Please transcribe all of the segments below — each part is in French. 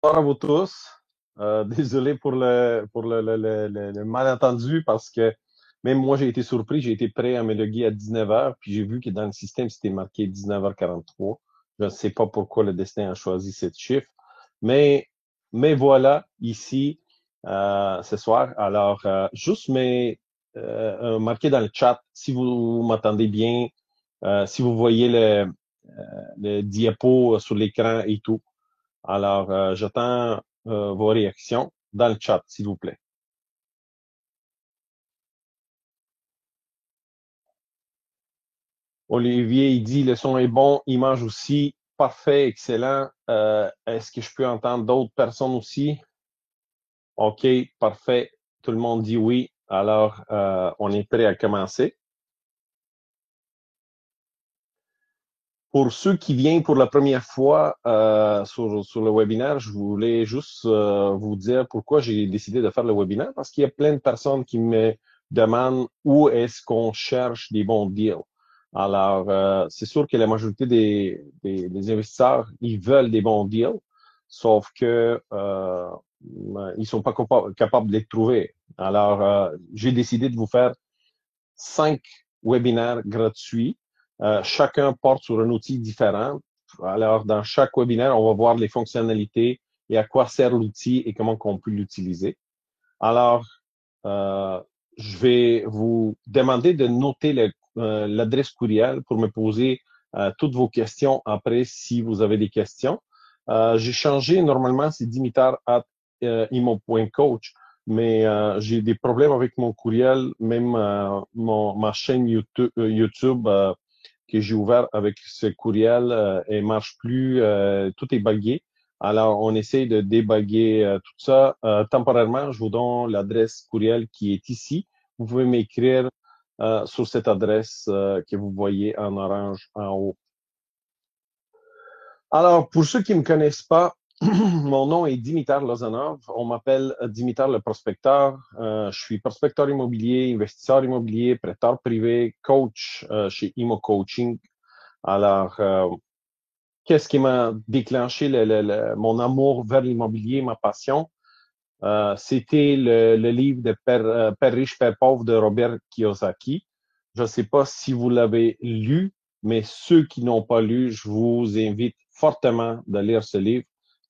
Bonjour à vous tous. Désolé pour le malentendu parce que même moi, j'ai été surpris. J'ai été prêt à me loguer à 19h, puis j'ai vu que dans le système, c'était marqué 19h43. Je ne sais pas pourquoi le destin a choisi ce chiffre, mais, mais voilà, ici, ce soir. Alors, juste marquez dans le chat si vous m'entendez bien, si vous voyez le diapo sur l'écran et tout. Alors, j'attends vos réactions dans le chat, s'il vous plaît. Olivier, il dit, le son est bon, image aussi, parfait, excellent. Est-ce que je peux entendre d'autres personnes aussi? OK, parfait. Tout le monde dit oui. Alors, on est prêt à commencer. Pour ceux qui viennent pour la première fois sur le webinaire, je voulais juste vous dire pourquoi j'ai décidé de faire le webinaire, parce qu'il y a plein de personnes qui me demandent où est-ce qu'on cherche des bons deals. Alors, c'est sûr que la majorité des investisseurs, ils veulent des bons deals, sauf que ils sont pas capables de les trouver. Alors, j'ai décidé de vous faire 5 webinaires gratuits. Chacun porte sur un outil différent. Alors, dans chaque webinaire, on va voir les fonctionnalités et à quoi sert l'outil et comment on peut l'utiliser. Alors, euh, je vais vous demander de noter l'adresse courriel pour me poser toutes vos questions après si vous avez des questions. J'ai changé, normalement, c'est dimitar@imo.coach, mais j'ai des problèmes avec mon courriel, même ma chaîne YouTube que j'ai ouvert avec ce courriel, elle marche plus, tout est buggé. Alors, on essaie de débaguer tout ça. Temporairement, je vous donne l'adresse courriel qui est ici. Vous pouvez m'écrire sur cette adresse que vous voyez en orange en haut. Alors, pour ceux qui ne me connaissent pas, mon nom est Dimitar Lozanov. On m'appelle Dimitar le prospecteur. Je suis prospecteur immobilier, investisseur immobilier, prêteur privé, coach chez Imo Coaching. Alors, qu'est-ce qui m'a déclenché mon amour vers l'immobilier, ma passion? C'était le livre de Père riche, Père pauvre de Robert Kiyosaki. Je ne sais pas si vous l'avez lu, mais ceux qui n'ont pas lu, je vous invite fortement de lire ce livre.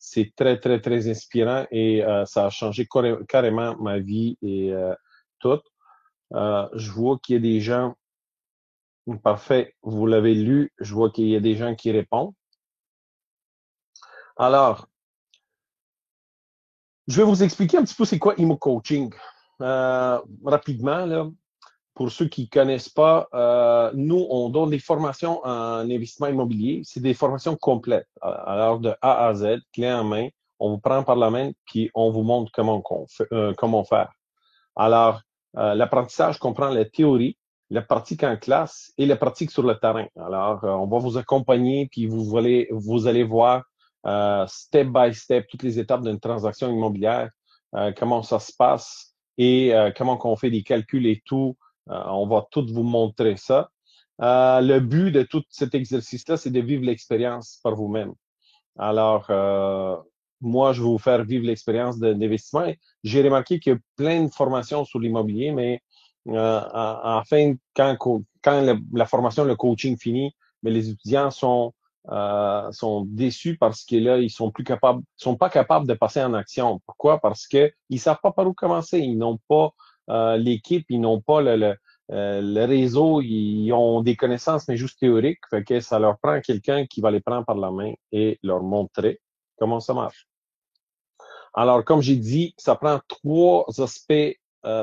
C'est très, très, très inspirant et ça a changé carrément ma vie et tout. Je vois qu'il y a des gens, parfait, vous l'avez lu, je vois qu'il y a des gens qui répondent. Alors, je vais vous expliquer un petit peu c'est quoi Imo Coaching. Rapidement, là, pour ceux qui ne connaissent pas, nous, on donne des formations en investissement immobilier. C'est des formations complètes. Alors, de A à Z, clé en main, on vous prend par la main, puis on vous montre comment faire. Alors, l'apprentissage comprend la théorie, la pratique en classe et la pratique sur le terrain. Alors, on va vous accompagner, puis vous allez voir step by step toutes les étapes d'une transaction immobilière, comment ça se passe et comment on fait des calculs et tout. On va tout vous montrer ça. Le but de tout cet exercice-là, c'est de vivre l'expérience par vous-même. Alors, moi, je vais vous faire vivre l'expérience d'investissement. J'ai remarqué qu'il y a plein de formations sur l'immobilier, mais enfin, quand la formation, le coaching finit, mais les étudiants sont déçus parce que là, ils sont pas capables de passer en action. Pourquoi? Parce que ils savent pas par où commencer. Ils n'ont pas l'équipe, ils n'ont pas le réseau, ils ont des connaissances, mais juste théoriques. Fait que ça leur prend quelqu'un qui va les prendre par la main et leur montrer comment ça marche. Alors, comme j'ai dit, ça prend trois aspects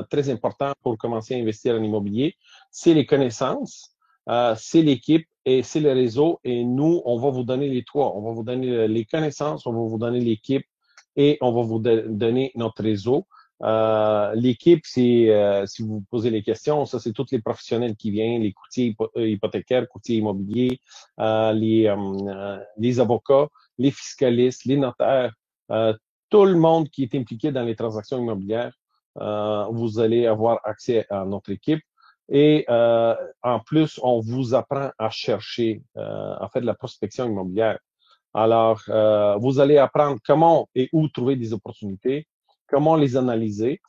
très importants pour commencer à investir en immobilier. C'est les connaissances, c'est l'équipe et c'est le réseau. Et nous, on va vous donner les trois. On va vous donner les connaissances, on va vous donner l'équipe et on va vous donner notre réseau. L'équipe, c'est, si vous vous posez les questions, ça, c'est tous les professionnels qui viennent, les courtiers hypothécaires, courtiers immobiliers, les avocats, les fiscalistes, les notaires, tout le monde qui est impliqué dans les transactions immobilières, vous allez avoir accès à notre équipe. Et en plus, on vous apprend à chercher, à faire de la prospection immobilière. Alors, vous allez apprendre comment et où trouver des opportunités, comment les analyser,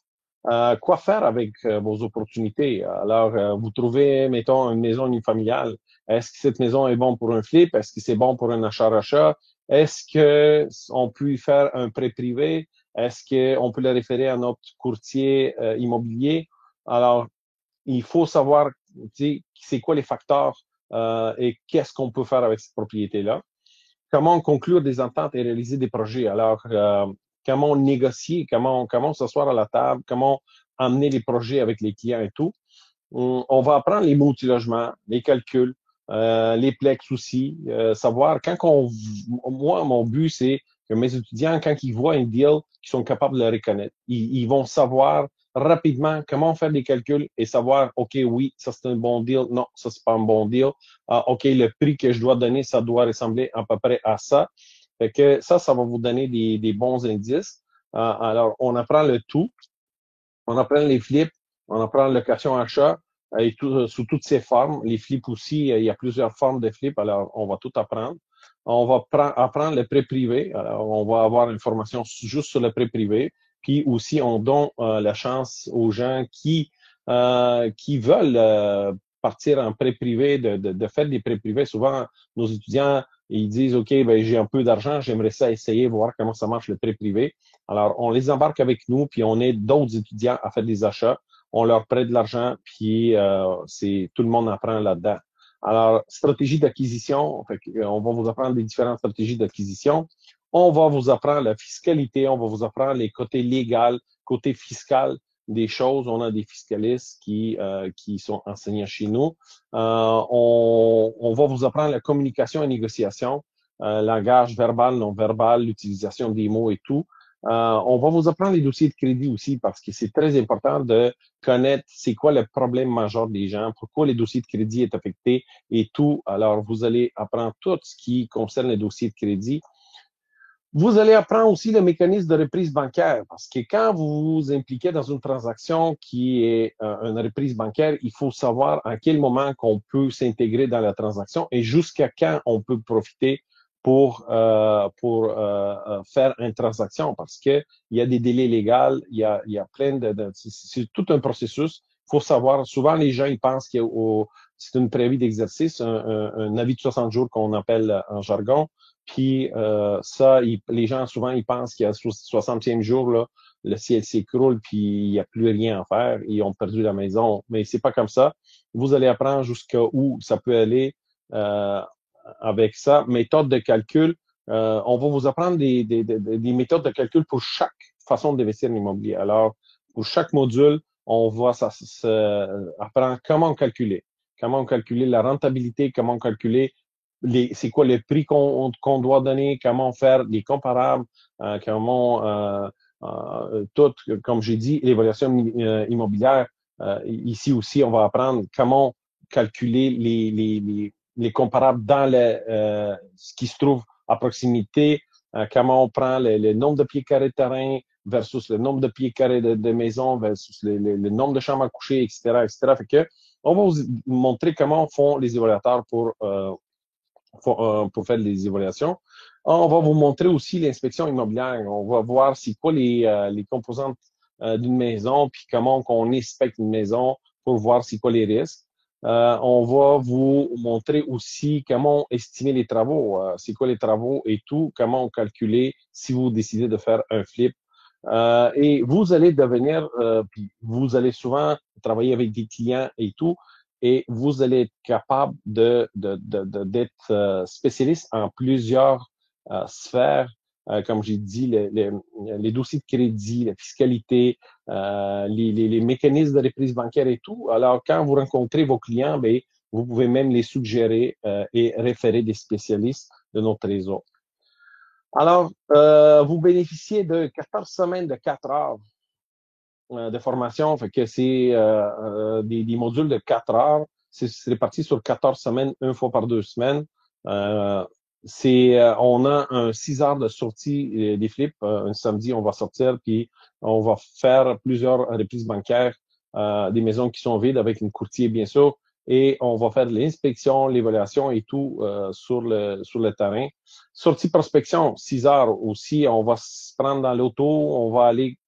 quoi faire avec vos opportunités. Alors, vous trouvez, mettons, une maison unifamiliale. Est-ce que cette maison est bonne pour un flip? Est-ce que c'est bon pour un achat-rachat? Est-ce que on peut y faire un prêt privé? Est-ce qu'on peut le référer à notre courtier immobilier? Alors, il faut savoir, c'est quoi les facteurs et qu'est-ce qu'on peut faire avec cette propriété-là. Comment conclure des ententes et réaliser des projets. Alors, comment négocier, comment s'asseoir à la table, comment amener les projets avec les clients et tout. On va apprendre les multilogements, les calculs, les plex aussi, savoir moi, mon but, c'est que mes étudiants, quand ils voient un deal, ils sont capables de le reconnaître. Ils vont savoir rapidement comment faire des calculs et savoir, OK, oui, ça c'est un bon deal, non, ça c'est pas un bon deal. Ah, OK, le prix que je dois donner, ça doit ressembler à peu près à ça. Fait que ça va vous donner des bons indices. Alors, on apprend le tout. On apprend les flips, on apprend location-achat et sous toutes ses formes. Les flips aussi, il y a plusieurs formes de flips, alors on va tout apprendre. On va apprendre le prêt privé, alors on va avoir une formation juste sur le prêt privé. Puis aussi, on donne la chance aux gens qui veulent partir en prêt privé, de faire des prêts privés. Souvent, nos étudiants, ils disent, OK, ben, j'ai un peu d'argent, j'aimerais ça essayer, voir comment ça marche le prêt privé. Alors, on les embarque avec nous, puis on aide d'autres étudiants à faire des achats. On leur prête de l'argent, puis tout le monde apprend là-dedans. Alors, stratégie d'acquisition, on va vous apprendre les différentes stratégies d'acquisition. On va vous apprendre la fiscalité, on va vous apprendre les côtés légaux, côté fiscal des choses. On a des fiscalistes qui sont enseignants chez nous. On va vous apprendre la communication et négociation, langage verbal, non verbal, l'utilisation des mots et tout. On va vous apprendre les dossiers de crédit aussi parce que c'est très important de connaître c'est quoi le problème majeur des gens, pourquoi les dossiers de crédit est affecté et tout. Alors, vous allez apprendre tout ce qui concerne les dossiers de crédit. Vous allez apprendre aussi le mécanisme de reprise bancaire parce que quand vous vous impliquez dans une transaction qui est une reprise bancaire, il faut savoir à quel moment qu'on peut s'intégrer dans la transaction et jusqu'à quand on peut profiter pour faire une transaction parce que il y a des délais légaux, il y a plein c'est tout un processus. Il faut savoir, souvent les gens ils pensent que c'est une préavis d'exercice, un avis de 60 jours qu'on appelle en jargon. Puis les gens souvent ils pensent qu'il y a 60e jour là, le ciel s'écroule puis il n'y a plus rien à faire, ils ont perdu la maison. Mais c'est pas comme ça. Vous allez apprendre jusqu'à où ça peut aller avec ça. Méthode de calcul. On va vous apprendre des méthodes de calcul pour chaque façon d'investir en immobilier. Alors, pour chaque module, on va apprendre comment calculer. Comment calculer la rentabilité, comment calculer c'est quoi le prix qu'on doit donner, comment faire des comparables, comment tout, comme j'ai dit, l'évaluation immobilière. Ici aussi, on va apprendre comment calculer les comparables dans ce qui se trouve à proximité, comment on prend le nombre de pieds carrés de terrain versus le nombre de pieds carrés de maison versus le nombre de chambres à coucher, etc., etc. Fait que, on va vous montrer comment font les évaluateurs pour faire des évaluations. On va vous montrer aussi l'inspection immobilière. On va voir c'est quoi les composantes d'une maison, puis comment on inspecte une maison pour voir c'est quoi les risques. On va vous montrer aussi comment estimer les travaux, c'est quoi les travaux et tout, comment calculer si vous décidez de faire un flip. Et vous allez devenir, puis vous allez souvent travailler avec des clients et tout, et vous allez être capable d'être spécialiste en plusieurs sphères, comme j'ai dit, les dossiers de crédit, la fiscalité, les mécanismes de reprise bancaire et tout. Alors, quand vous rencontrez vos clients, bien, vous pouvez même les suggérer et référer des spécialistes de notre réseau. Alors, vous bénéficiez de 14 semaines de 4 heures de formation, fait que c'est des modules de 4 heures. C'est réparti sur 14 semaines, une fois par 2 semaines. On a un 6 heures de sortie des flips. Un samedi, on va sortir, puis on va faire plusieurs reprises bancaires, des maisons qui sont vides avec une courtier, bien sûr. et on va faire l'inspection, l'évaluation et tout sur le terrain. Sortie prospection, 6 heures aussi, on va se prendre dans l'auto, on va aller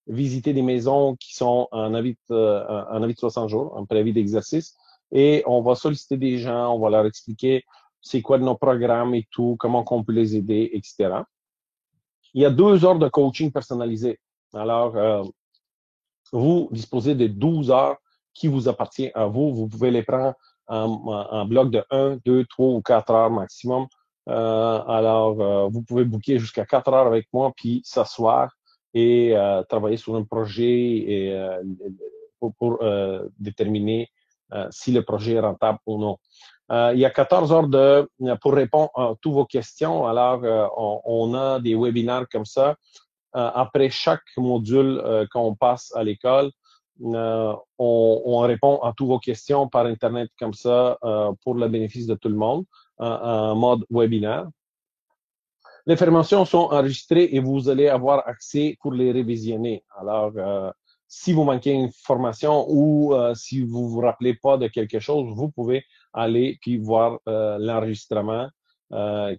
visiter des maisons qui sont en avis de 60 jours, un préavis d'exercice, et on va solliciter des gens, on va leur expliquer c'est quoi nos programmes et tout, comment on peut les aider, etc. Il y a 2 heures de coaching personnalisé. Alors, vous disposez de 12 heures qui vous appartient à vous. Vous pouvez les prendre en bloc de 1, 2, 3 ou 4 heures maximum. Alors, vous pouvez booker jusqu'à 4 heures avec moi, puis s'asseoir et travailler sur un projet et, pour déterminer si le projet est rentable ou non. Il y a 14 heures pour répondre à toutes vos questions. Alors, on a des webinaires comme ça après chaque module qu'on passe à l'école, on répond à toutes vos questions par Internet comme ça pour le bénéfice de tout le monde en mode webinaire. Les formations sont enregistrées et vous allez avoir accès pour les révisionner. Alors, si vous manquez une formation ou si vous vous rappelez pas de quelque chose, vous pouvez aller puis voir l'enregistrement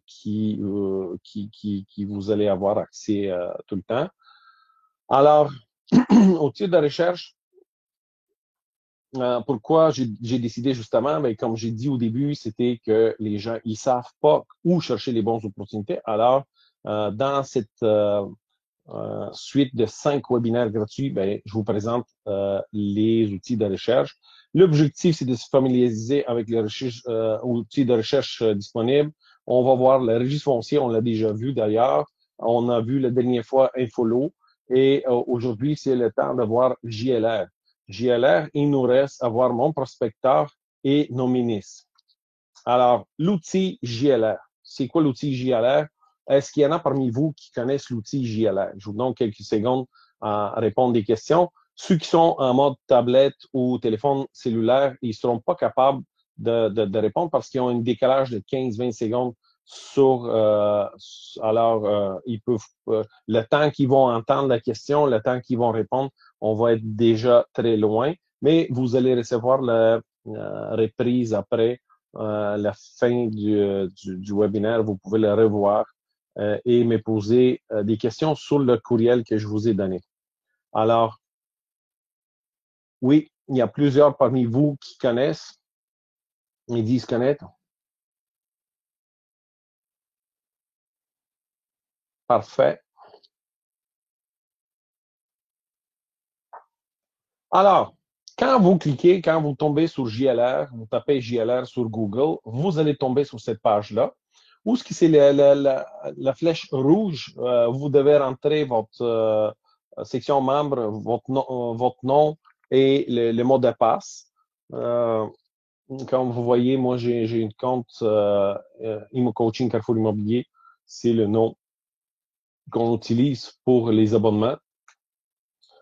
qui vous allez avoir accès tout le temps. Alors, au titre de recherche, pourquoi j'ai décidé justement, mais comme j'ai dit au début, c'était que les gens ils savent pas où chercher les bonnes opportunités. Alors, dans cette suite de 5 webinaires gratuits, ben, je vous présente les outils de recherche. L'objectif, c'est de se familiariser avec les outils de recherche disponibles. On va voir le registre foncier, on l'a déjà vu d'ailleurs. On a vu la dernière fois Infolo. Et aujourd'hui, c'est le temps de voir JLR. JLR, il nous reste à voir mon prospecteur et nos ministres. Alors, l'outil JLR. C'est quoi l'outil JLR? Est-ce qu'il y en a parmi vous qui connaissent l'outil JLR? Je vous donne quelques secondes à répondre des questions. Ceux qui sont en mode tablette ou téléphone cellulaire, ils ne seront pas capables de répondre parce qu'ils ont un décalage de 15-20 secondes sur alors ils peuvent le temps qu'ils vont entendre la question, le temps qu'ils vont répondre, on va être déjà très loin, mais vous allez recevoir la reprise après la fin du webinaire, vous pouvez le revoir et me poser des questions sur le courriel que je vous ai donné. Alors, oui, il y a plusieurs parmi vous qui connaissent, ils disent connaître. Parfait. Alors, quand vous tombez sur JLR, vous tapez JLR sur Google, vous allez tomber sur cette page-là. Où ce qui c'est la flèche rouge, vous devez rentrer votre section membre, votre nom et le mot de passe. Comme vous voyez, moi, j'ai une compte Immo Coaching Carrefour Immobilier. C'est le nom qu'on utilise pour les abonnements.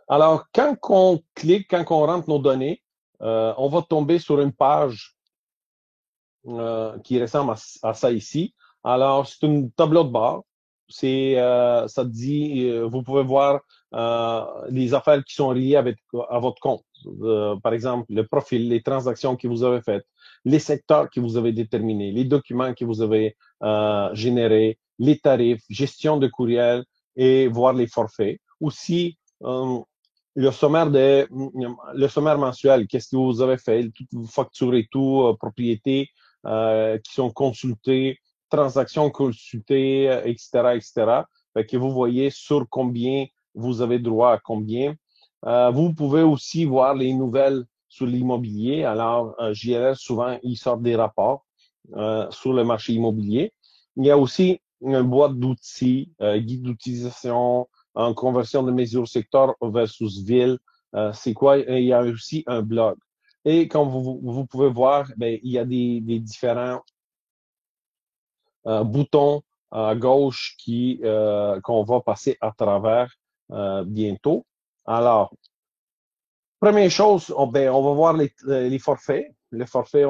Alors, quand on clique, quand on rentre nos données, on va tomber sur une page qui ressemble à ça ici. Alors, c'est une tableau de bord. Ça dit, vous pouvez voir les affaires qui sont liées à votre compte. Par exemple, le profil, les transactions que vous avez faites, les secteurs que vous avez déterminés, les documents que vous avez générés, les tarifs, gestion de courriel et voir les forfaits. Aussi, le sommaire mensuel, qu'est-ce que vous avez fait, vous facturez tout, propriété qui sont consultées, transactions consultées, etc., etc. Fait que vous voyez sur combien vous avez droit à combien. Vous pouvez aussi voir les nouvelles sur l'immobilier. Alors, JLR, souvent, ils sortent des rapports sur le marché immobilier. Il y a aussi une boîte d'outils, guide d'utilisation, en conversion de mesures secteur versus ville. C'est quoi? Il y a aussi un blog. Et comme vous pouvez voir, ben, il y a des différents boutons à gauche qu'on va passer à travers bientôt. Alors, première chose, on va voir les forfaits. Les forfaits,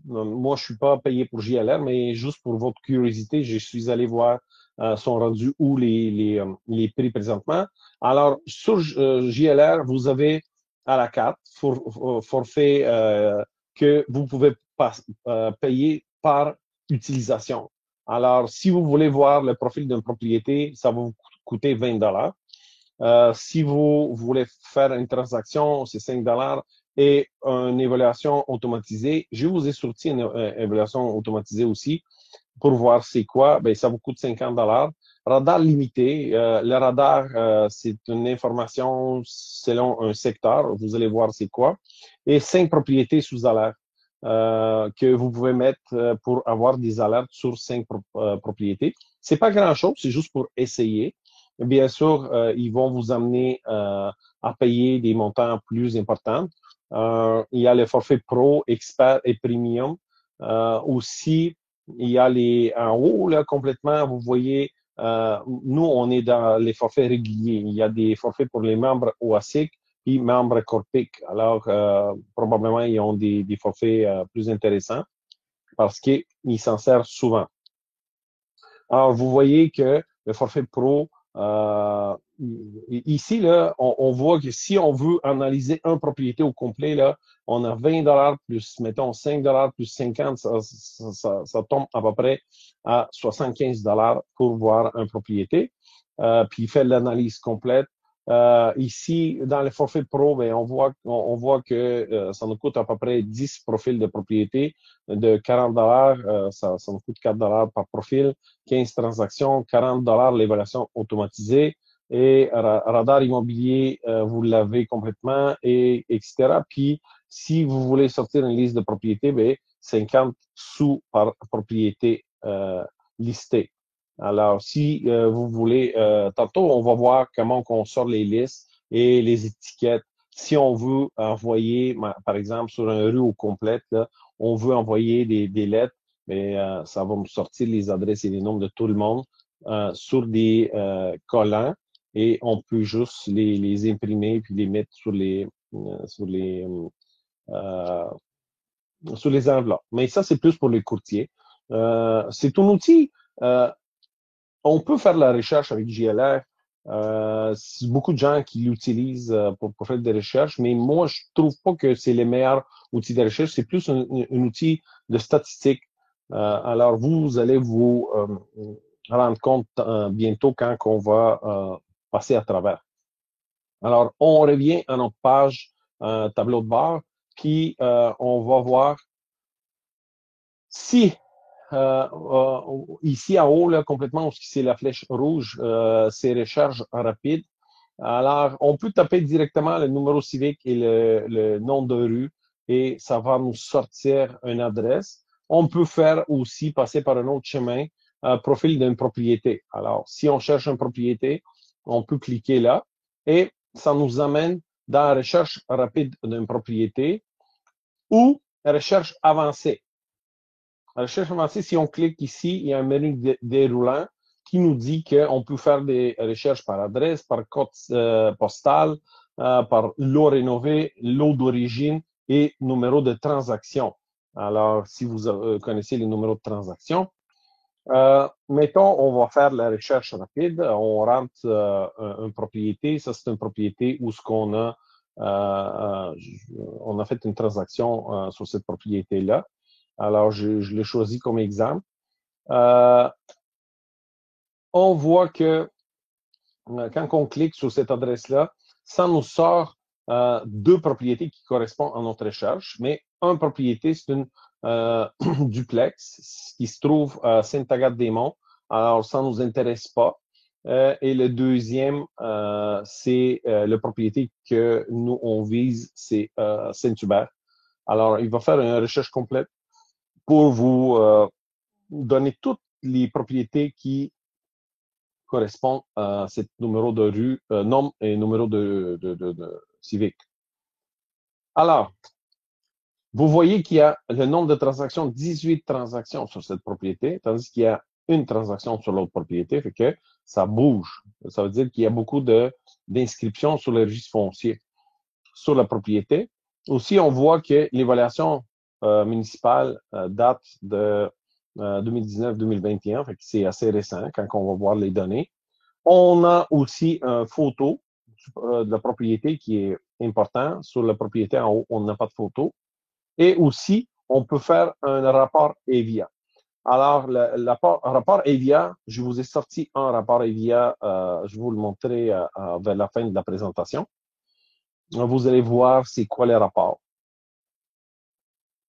moi, je suis pas payé pour JLR, mais juste pour votre curiosité, je suis allé voir sont rendus où les prix présentement. Alors, sur JLR, vous avez à la carte, forfait que vous pouvez payer par utilisation. Alors, si vous voulez voir le profil d'une propriété, ça va vous coûter 20 dollars. Si vous voulez faire une transaction, c'est 5 dollars et une évaluation automatisée. Je vous ai sorti une évaluation automatisée aussi pour voir c'est quoi. Ben, ça vous coûte 50 dollars. Radar limité. Le radar, c'est une information selon un secteur. Vous allez voir c'est quoi. Et 5 propriétés sous alerte que vous pouvez mettre pour avoir des alertes sur 5 propriétés. C'est pas grand-chose, c'est juste pour essayer. Bien sûr, ils vont vous amener à payer des montants plus importants. Il y a le forfait pro, expert et premium. Aussi, il y a les en haut, là, complètement, vous voyez, nous, on est dans les forfaits réguliers. Il y a des forfaits pour les membres OASIC et membres Corpic. Alors, probablement, ils ont des forfaits plus intéressants parce qu'ils s'en servent souvent. Alors, vous voyez que le forfait pro, ici, là, on voit que si on veut analyser une propriété au complet, là, on a 20 dollars plus, mettons, 5 dollars plus 50, ça tombe à peu près à 75 dollars pour voir une propriété. Puis il fait l'analyse complète. Ici, dans le forfait pro, ben, on voit que ça nous coûte à peu près 10 profils de propriété de 40 dollars. Ça nous coûte 4 dollars par profil. 15 transactions, 40 dollars l'évaluation automatisée et radar immobilier, vous l'avez complètement, et etc. Puis, si vous voulez sortir une liste de propriétés, ben, 50 sous par propriété listée. Alors, si vous voulez, tantôt, on va voir comment on sort les listes et les étiquettes. Si on veut envoyer, par exemple, sur un rue au complète, là, on veut envoyer des lettres, mais ça va me sortir les adresses et les noms de tout le monde sur des collants et on peut juste les imprimer puis les mettre euh, sur les enveloppes. Mais ça, c'est plus pour les courtiers. C'est un outil. On peut faire la recherche avec JLR. C'est beaucoup de gens qui l'utilisent pour faire des recherches, mais moi, je trouve pas que c'est le meilleur outil de recherche. C'est plus un outil de statistique. Alors, vous allez vous rendre compte bientôt quand on va passer à travers. Alors, on revient à notre page tableau de bord, puis on va voir si ici en haut, là, complètement, où c'est la flèche rouge, c'est recherche rapide. Alors, on peut taper directement le numéro civique et le nom de rue et ça va nous sortir une adresse. On peut faire aussi passer par un autre chemin, profil d'une propriété. Alors, si on cherche une propriété, on peut cliquer là et ça nous amène dans la recherche rapide d'une propriété ou recherche avancée. À la recherche avancée, si on clique ici, il y a un menu déroulant qui nous dit qu'on peut faire des recherches par adresse, par code postal, par lot rénové, lot d'origine et numéro de transaction. Alors, si vous connaissez les numéros de transaction, mettons, on va faire la recherche rapide. On rentre une propriété. Ça, c'est une propriété où ce qu'on a, on a fait une transaction sur cette propriété-là. Alors, je l'ai choisi comme exemple. On voit que quand on clique sur cette adresse-là, ça nous sort deux propriétés qui correspondent à notre recherche, mais une propriété, c'est une duplex qui se trouve à Sainte-Agathe-des-Monts. Alors, ça ne nous intéresse pas. Et le deuxième, c'est la propriété que nous, on vise, c'est Saint-Hubert. Alors, il va faire une recherche complète pour vous donner toutes les propriétés qui correspondent à ce numéro de rue, nom et numéro de civique. Alors, vous voyez qu'il y a le nombre de transactions, 18 transactions sur cette propriété, tandis qu'il y a une transaction sur l'autre propriété, fait que ça bouge. Ça veut dire qu'il y a beaucoup d'inscriptions sur le registre foncier sur la propriété. Aussi, on voit que l'évaluation municipale date de 2019-2021, fait que c'est assez récent quand on va voir les données. On a aussi une photo de la propriété qui est important. Sur la propriété en haut, on n'a pas de photo. Et aussi, on peut faire un rapport EVIA. Alors, le rapport EVIA, je vous ai sorti un rapport EVIA, je vais vous le montrer vers la fin de la présentation. Vous allez voir c'est quoi les rapports.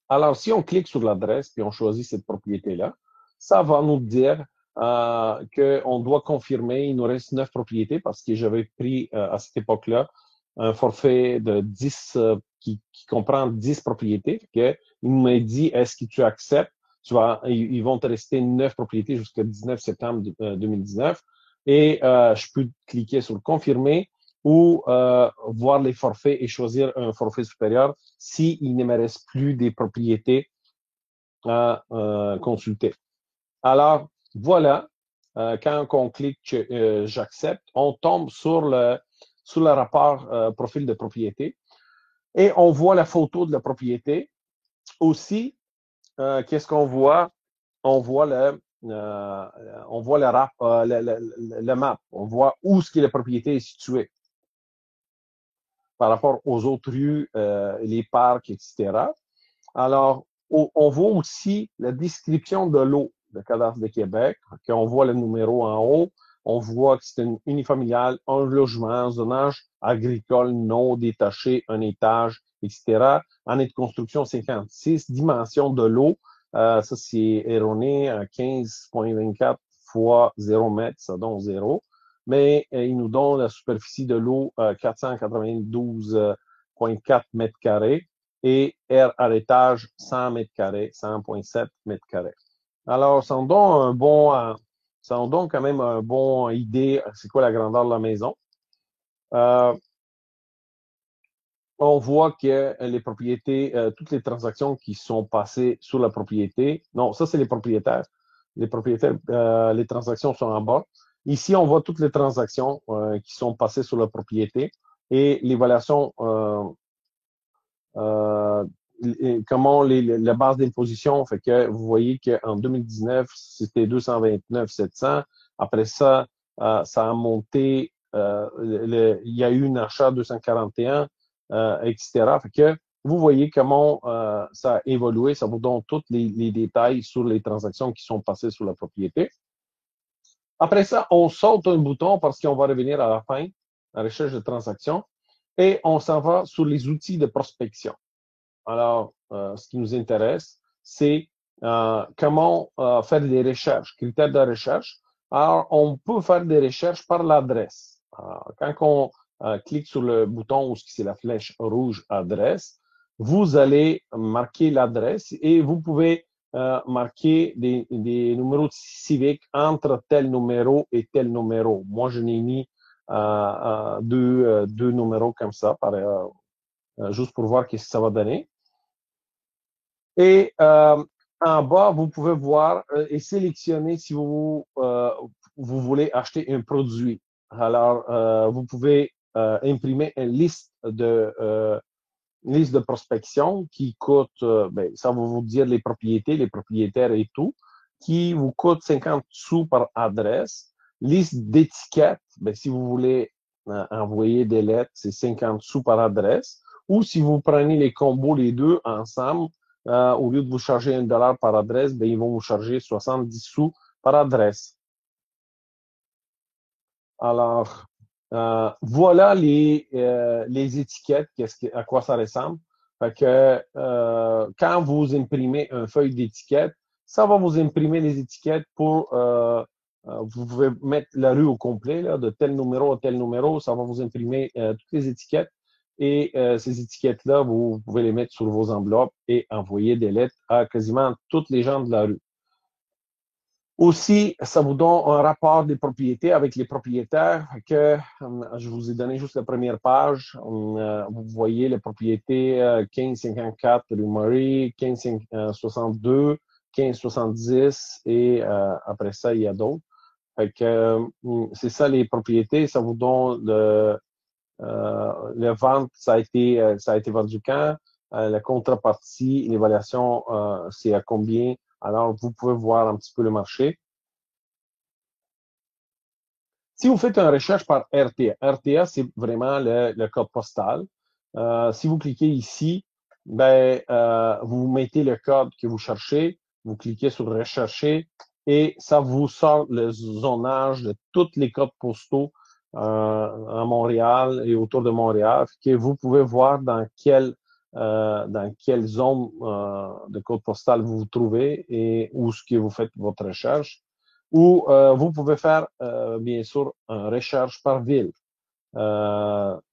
Alors, si on clique sur l'adresse puis on choisit cette propriété-là, ça va nous dire qu'on doit confirmer. Il nous reste 9 propriétés parce que j'avais pris à cette époque-là un forfait de 10 qui comprend 10 propriétés. Il m'a dit, est-ce que tu acceptes? Ils vont te rester 9 propriétés jusqu'au 19 septembre 2019. Et je peux cliquer sur confirmer ou voir les forfaits et choisir un forfait supérieur s'il ne me reste plus des propriétés à consulter. Alors, voilà, quand on clique j'accepte, on tombe sur le rapport profil de propriété et on voit la photo de la propriété. Aussi, qu'est-ce qu'on voit? On voit la map, on voit où est-ce que la propriété est située par rapport aux autres rues, les parcs, etc. Alors, on voit aussi la description de l'eau, le cadastre de Québec, qu'on voit le numéro en haut, on voit que c'est une unifamiliale, un logement, un zonage agricole non détaché, un étage, etc. Année de construction 56, dimension de l'eau, ça c'est erroné, 15,24 fois 0 mètre, ça donne 0. Mais il nous donne la superficie de l'eau 492,4 mètres carrés et R à l'étage 100 mètres carrés, 100,7 mètres carrés. Alors, ça nous donne ça nous donne quand même un bon idée, c'est quoi la grandeur de la maison. On voit que les propriétés, toutes les transactions qui sont passées sur la propriété, non, ça c'est les propriétaires. Les propriétaires, les transactions sont en bas. Ici, on voit toutes les transactions qui sont passées sur la propriété et l'évaluation comment la base d'imposition fait que vous voyez qu'en 2019, c'était 229 700. Après ça, ça a monté, il y a eu un achat 241, etc. Fait que vous voyez comment ça a évolué. Ça vous donne tous les détails sur les transactions qui sont passées sur la propriété. Après ça, on saute un bouton parce qu'on va revenir à la fin, à la recherche de transactions, et on s'en va sur les outils de prospection. Alors, ce qui nous intéresse, c'est comment faire des recherches, critères de recherche. Alors, on peut faire des recherches par l'adresse. Quand on clique sur le bouton où c'est la flèche rouge adresse, vous allez marquer l'adresse et vous pouvez marquer des numéros civiques entre tel numéro et tel numéro. Moi, je n'ai mis deux numéros comme ça, juste pour voir ce que ça va donner. Et en bas, vous pouvez voir et sélectionner si vous voulez acheter un produit. Alors, vous pouvez imprimer une liste de prospection qui coûte, ça va vous dire les propriétés, les propriétaires et tout, qui vous coûte 50 sous par adresse. Liste d'étiquettes, si vous voulez envoyer des lettres, c'est 50 sous par adresse. Ou si vous prenez les combos, les deux ensemble, au lieu de vous charger $1 par adresse, ils vont vous charger 70 sous par adresse. Alors, voilà les étiquettes, à quoi ça ressemble. Fait que quand vous imprimez une feuille d'étiquette, ça va vous imprimer les étiquettes pour vous pouvez mettre la rue au complet, là, de tel numéro à tel numéro, ça va vous imprimer toutes les étiquettes. Et ces étiquettes-là, vous pouvez les mettre sur vos enveloppes et envoyer des lettres à quasiment toutes les gens de la rue. Aussi, ça vous donne un rapport des propriétés avec les propriétaires que je vous ai donné juste la première page. Vous voyez les propriétés 1554 rue Murray, 1562, 1570 et après ça, il y a d'autres. C'est ça les propriétés. Ça vous donne le vente, ça a été vendu quand, la contrepartie, l'évaluation, c'est à combien. Alors, vous pouvez voir un petit peu le marché. Si vous faites une recherche par RTA, RTA, c'est vraiment le code postal. Si vous cliquez ici, ben, vous mettez le code que vous cherchez, vous cliquez sur rechercher et ça vous sort le zonage de tous les codes postaux à Montréal et autour de Montréal, que vous pouvez voir dans quelle zone de code postal vous vous trouvez et où est-ce que vous faites votre recherche. Ou vous pouvez faire, bien sûr, une recherche par ville.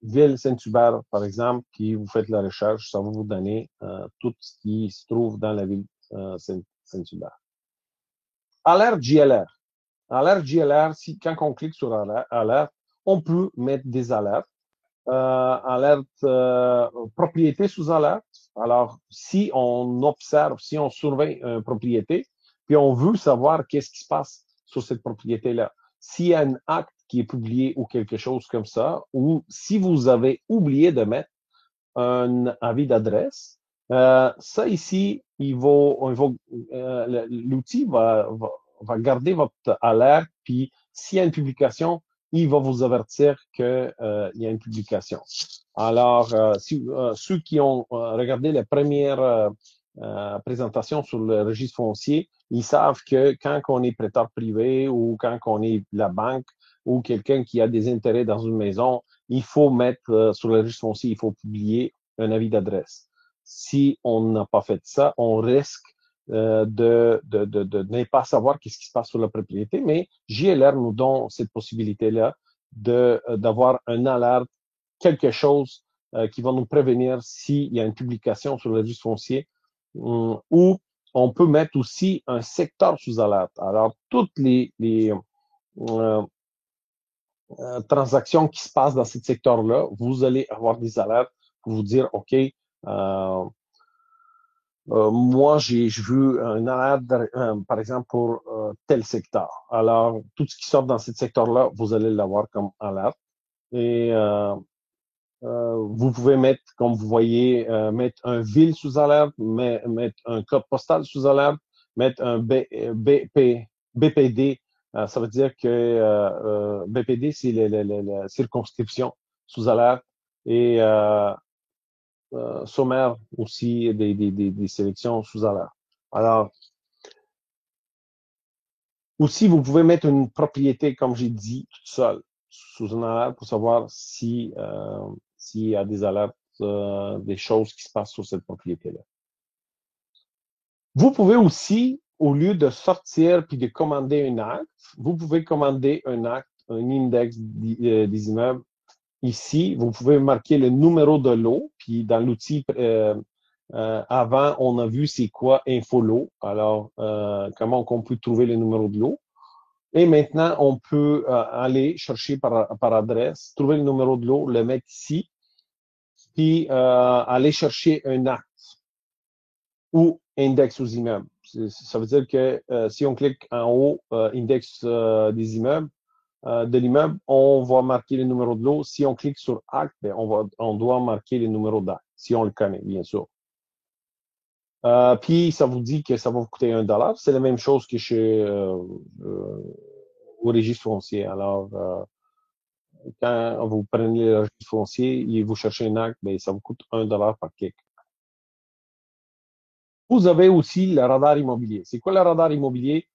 Ville Saint-Hubert, par exemple, puis vous faites la recherche, ça va vous donner tout ce qui se trouve dans la ville Saint-Hubert. Alerte JLR. Alerte JLR, quand on clique sur alerte, on peut mettre des alertes. Alerte propriété sous alerte. Alors, si on observe, si on surveille une propriété, puis on veut savoir qu'est-ce qui se passe sur cette propriété-là, s'il y a un acte qui est publié ou quelque chose comme ça, ou si vous avez oublié de mettre un avis d'adresse, ça ici, l'outil va garder votre alerte, puis s'il y a une publication, il va vous avertir qu'il y a une publication. Alors, ceux qui ont regardé la première présentation sur le registre foncier, ils savent que quand on est prêteur privé ou quand on est la banque ou quelqu'un qui a des intérêts dans une maison, il faut mettre sur le registre foncier, il faut publier un avis d'adresse. Si on n'a pas fait ça, on risque de ne pas savoir qu'est-ce qui se passe sur la propriété, mais JLR nous donne cette possibilité-là d'avoir un alerte, quelque chose qui va nous prévenir s'il y a une publication sur le registre foncier ou on peut mettre aussi un secteur sous alerte. Alors, toutes les euh, transactions qui se passent dans ce secteur-là, vous allez avoir des alertes pour vous dire, OK, moi, je veux un alerte, par exemple, pour tel secteur. Alors, tout ce qui sort dans ce secteur-là, vous allez l'avoir comme alerte. Et vous pouvez mettre, comme vous voyez, mettre un ville sous alerte, mettre un code postal sous alerte, mettre un BPD. Ça veut dire que BPD, c'est la circonscription sous alerte. Et sommaire aussi des sélections sous alerte. Alors, aussi, vous pouvez mettre une propriété, comme j'ai dit, toute seule, sous une alerte pour savoir s'il y a des alertes, des choses qui se passent sur cette propriété-là. Vous pouvez aussi, au lieu de sortir puis de commander un acte, vous pouvez commander un acte, un index des immeubles. Ici, vous pouvez marquer le numéro de lot, puis dans l'outil avant, on a vu c'est quoi InfoLot. Alors, comment on peut trouver le numéro de lot. Et maintenant, on peut aller chercher par adresse, trouver le numéro de lot, le mettre ici, puis aller chercher un acte ou index aux immeubles. Ça veut dire que si on clique en haut, index des immeubles, de l'immeuble, on va marquer le numéro de lot. Si on clique sur acte, ben, on doit marquer le numéro d'acte, si on le connaît, bien sûr. Puis, ça vous dit que ça va vous coûter $1. C'est la même chose que chez au registre foncier. Alors, quand vous prenez le registre foncier et vous cherchez un acte, ben, ça vous coûte $1 par clic. Vous avez aussi le radar immobilier. C'est quoi le radar immobilier?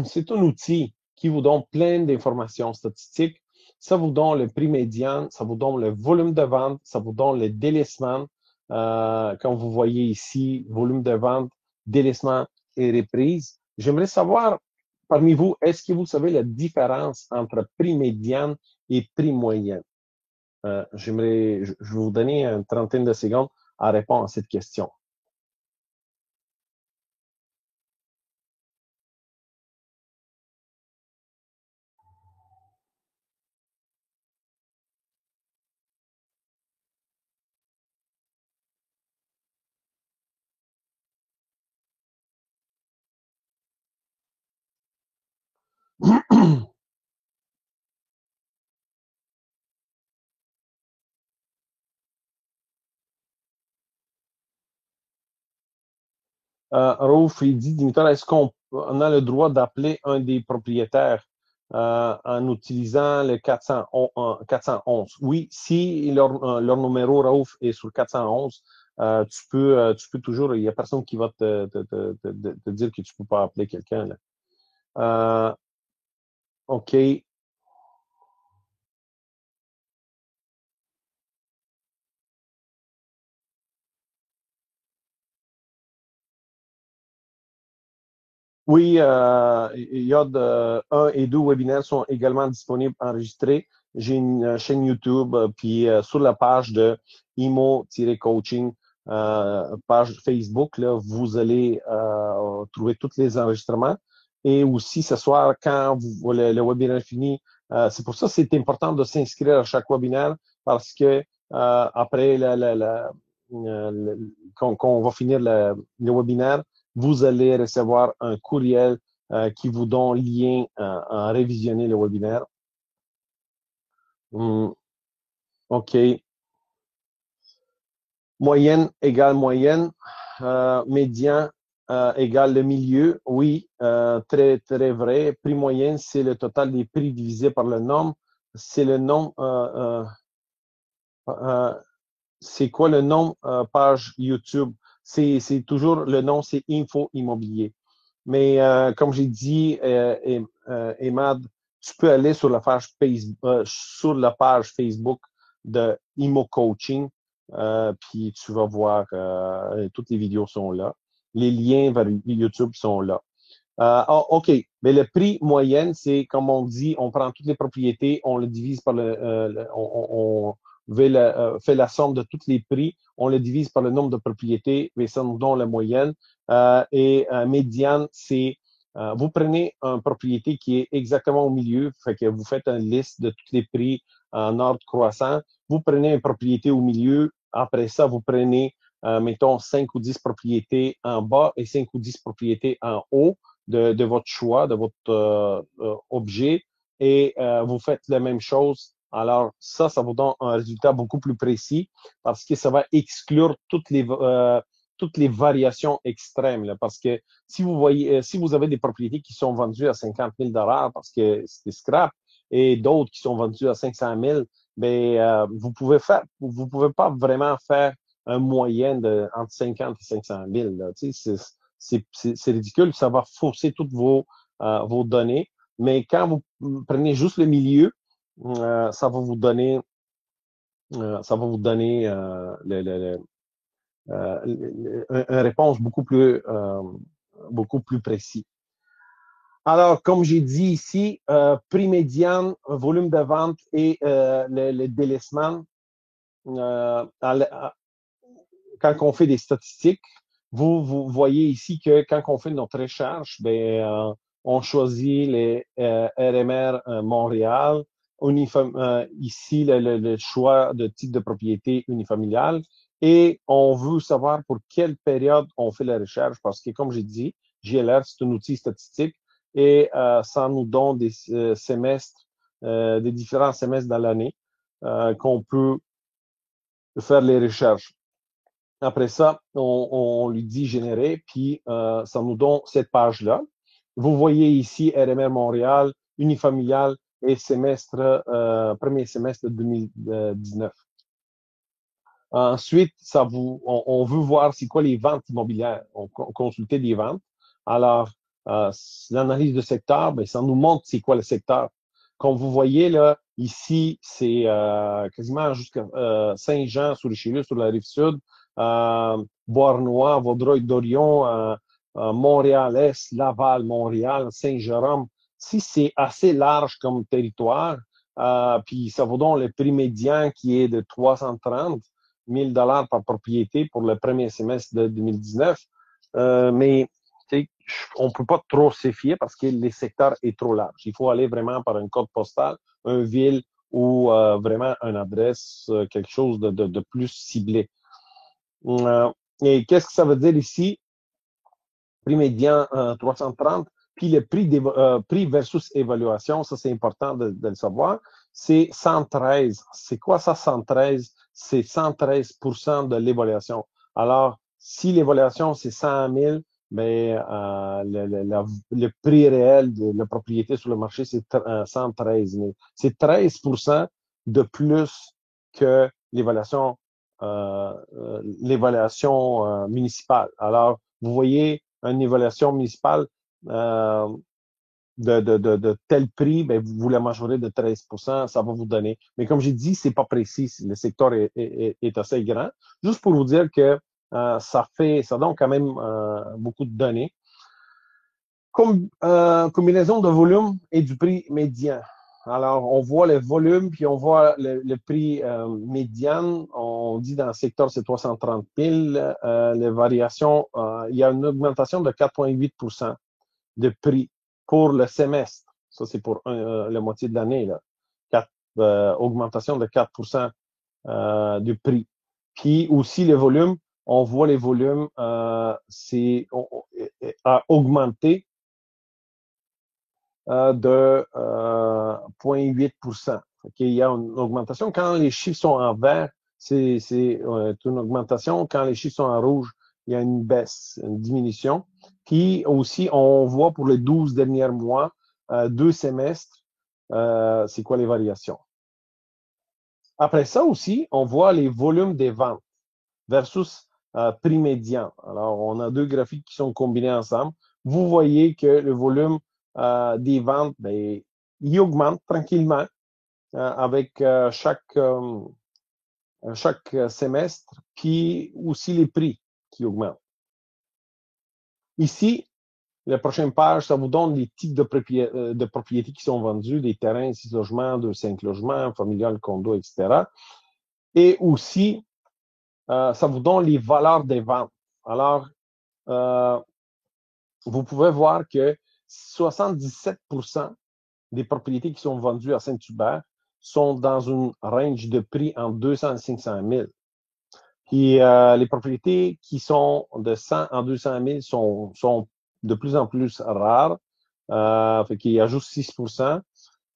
C'est un outil qui vous donne plein d'informations statistiques. Ça vous donne le prix médian, ça vous donne le volume de vente, ça vous donne le délaissement. Comme vous voyez ici, volume de vente, délaissement et reprise. J'aimerais savoir, parmi vous, est-ce que vous savez la différence entre prix médian et prix moyen? Je vais vous donner une trentaine de secondes à répondre à cette question. Raouf, il dit, Dimitar, est-ce qu'on a le droit d'appeler un des propriétaires en utilisant le 411. Oui, si leur numéro Raouf est sur 411, tu peux toujours, il n'y a personne qui va te dire que tu ne peux pas appeler quelqu'un. OK. Oui, il y a un et deux webinaires sont également disponibles enregistrés. J'ai une chaîne YouTube, puis sur la page de IMO-coaching, page Facebook, là, vous allez trouver tous les enregistrements. Et aussi, ce soir, quand le webinaire finit, c'est pour ça que c'est important de s'inscrire à chaque webinaire parce que après quand on va finir le webinaire, vous allez recevoir un courriel qui vous donne lien à révisionner le webinaire. OK. Moyenne égale moyenne. Médian égale le milieu. Oui, très, très vrai. Prix moyenne, c'est le total des prix divisé par le nombre. C'est le nombre. C'est quoi le nom page YouTube? C'est toujours le nom, c'est Info Immobilier. Mais comme j'ai dit, Emad, tu peux aller sur la page Facebook de Imo Coaching, puis tu vas voir, toutes les vidéos sont là. Les liens vers YouTube sont là. OK. Mais le prix moyenne, c'est comme on dit, on prend toutes les propriétés, on le divise par on fait la somme de tous les prix, on le divise par le nombre de propriétés, et ça nous donne la moyenne. Médiane, c'est vous prenez une propriété qui est exactement au milieu, fait que vous faites une liste de tous les prix en ordre croissant. Vous prenez une propriété au milieu, après ça, vous prenez, mettons, 5 ou 10 propriétés en bas et 5 ou 10 propriétés en haut de votre choix, de votre objet, et vous faites la même chose. Alors, ça vous donne un résultat beaucoup plus précis parce que ça va exclure toutes les variations extrêmes. Là, parce que si vous voyez, si vous avez des propriétés qui sont vendues à 50 000 parce que c'est scrap et d'autres qui sont vendues à 500 000, ben, vous pouvez pas vraiment faire un moyen de entre 50 et 500 000. Là, c'est ridicule, ça va fausser toutes vos données. Mais quand vous prenez juste le milieu, ça va vous donner, une réponse beaucoup plus précis. Alors, comme j'ai dit ici, prix médian, volume de vente et le délaissement. Quand on fait des statistiques, vous voyez ici que quand on fait notre recherche, ben, on choisit les RMR Montréal, ici le choix de type de propriété unifamiliale, et on veut savoir pour quelle période on fait la recherche, parce que comme j'ai dit, GLR, c'est un outil statistique et ça nous donne des semestres, des différents semestres dans l'année qu'on peut faire les recherches. Après ça, on lui dit générer, puis ça nous donne cette page-là. Vous voyez ici RMR Montréal, unifamilial et premier semestre 2019. Ensuite, on veut voir c'est quoi les ventes immobilières. On consultait des ventes. Alors, l'analyse de secteur, ben, ça nous montre c'est quoi le secteur. Comme vous voyez là, ici, c'est quasiment jusqu'à Saint-Jean sur Richelieu, sur la rive sud, Beauharnois, Vaudreuil-Dorion, Montréal-Est, Laval, Montréal, Saint-Jérôme. Si c'est assez large comme territoire, puis ça vous donne le prix médian qui est de 330 000 par propriété pour le premier semestre de 2019. Mais on ne peut pas trop se fier parce que les secteurs est trop large. Il faut aller vraiment par un code postal, une ville ou vraiment une adresse, quelque chose de plus ciblé. Et qu'est-ce que ça veut dire ici? Prix médian 330, puis le prix versus évaluation, ça c'est important de le savoir, c'est 113. C'est quoi ça, 113? C'est 113% de l'évaluation. Alors, si l'évaluation c'est 100 000, le prix réel de la propriété sur le marché, c'est 113 000. C'est 13% de plus que l'évaluation municipale. Alors, vous voyez, une évaluation municipale euh, de tel prix, ben, vous la majorez de 13%, ça va vous donner. Mais comme j'ai dit, c'est pas précis. Le secteur est assez grand. Juste pour vous dire que ça donne quand même beaucoup de données. Combinaison de volume et du prix médian. Alors, on voit le volume, puis on voit le prix médian. On dit dans le secteur, c'est 330 000. Les variations, il y a une augmentation de 4,8% de prix pour le semestre. Ça, c'est pour la moitié de l'année. Augmentation de 4% du prix. Puis aussi, le volume, on voit les volumes a augmenté de 0,8%. Il y a une augmentation. Quand les chiffres sont en vert, c'est une augmentation. Quand les chiffres sont en rouge, il y a une baisse, une diminution. Puis aussi, on voit pour les 12 derniers mois, 2 semestres, c'est quoi les variations. Après ça aussi, on voit les volumes des ventes versus prix médian. Alors, on a deux graphiques qui sont combinés ensemble. Vous voyez que le volume des ventes, ben, il augmente tranquillement avec chaque semestre, puis aussi les prix qui augmentent. Ici, la prochaine page, ça vous donne les types de propriétés qui sont vendues, des terrains, 6 logements, 2, 5 logements, familial, condo, etc. Et aussi, ça vous donne les valeurs des ventes. Alors, vous pouvez voir que 77% des propriétés qui sont vendues à Saint-Hubert sont dans une range de prix entre 200 et 500 000. Puis les propriétés qui sont de 100 à 200 000 sont de plus en plus rares. Fait qu'il y a juste 6%.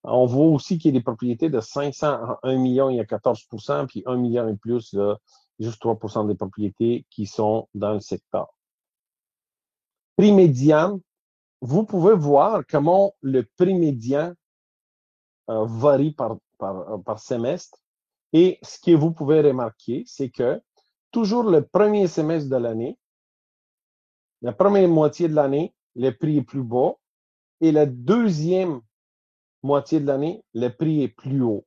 On voit aussi qu'il y a des propriétés de 500 à 1 million, il y a 14%, puis 1 million et plus, là, juste 3% des propriétés qui sont dans le secteur. Prix médian, vous pouvez voir comment le prix médian varie par semestre. Et ce que vous pouvez remarquer, c'est que toujours le premier semestre de l'année, la première moitié de l'année, le prix est plus bas. Et la deuxième moitié de l'année, le prix est plus haut.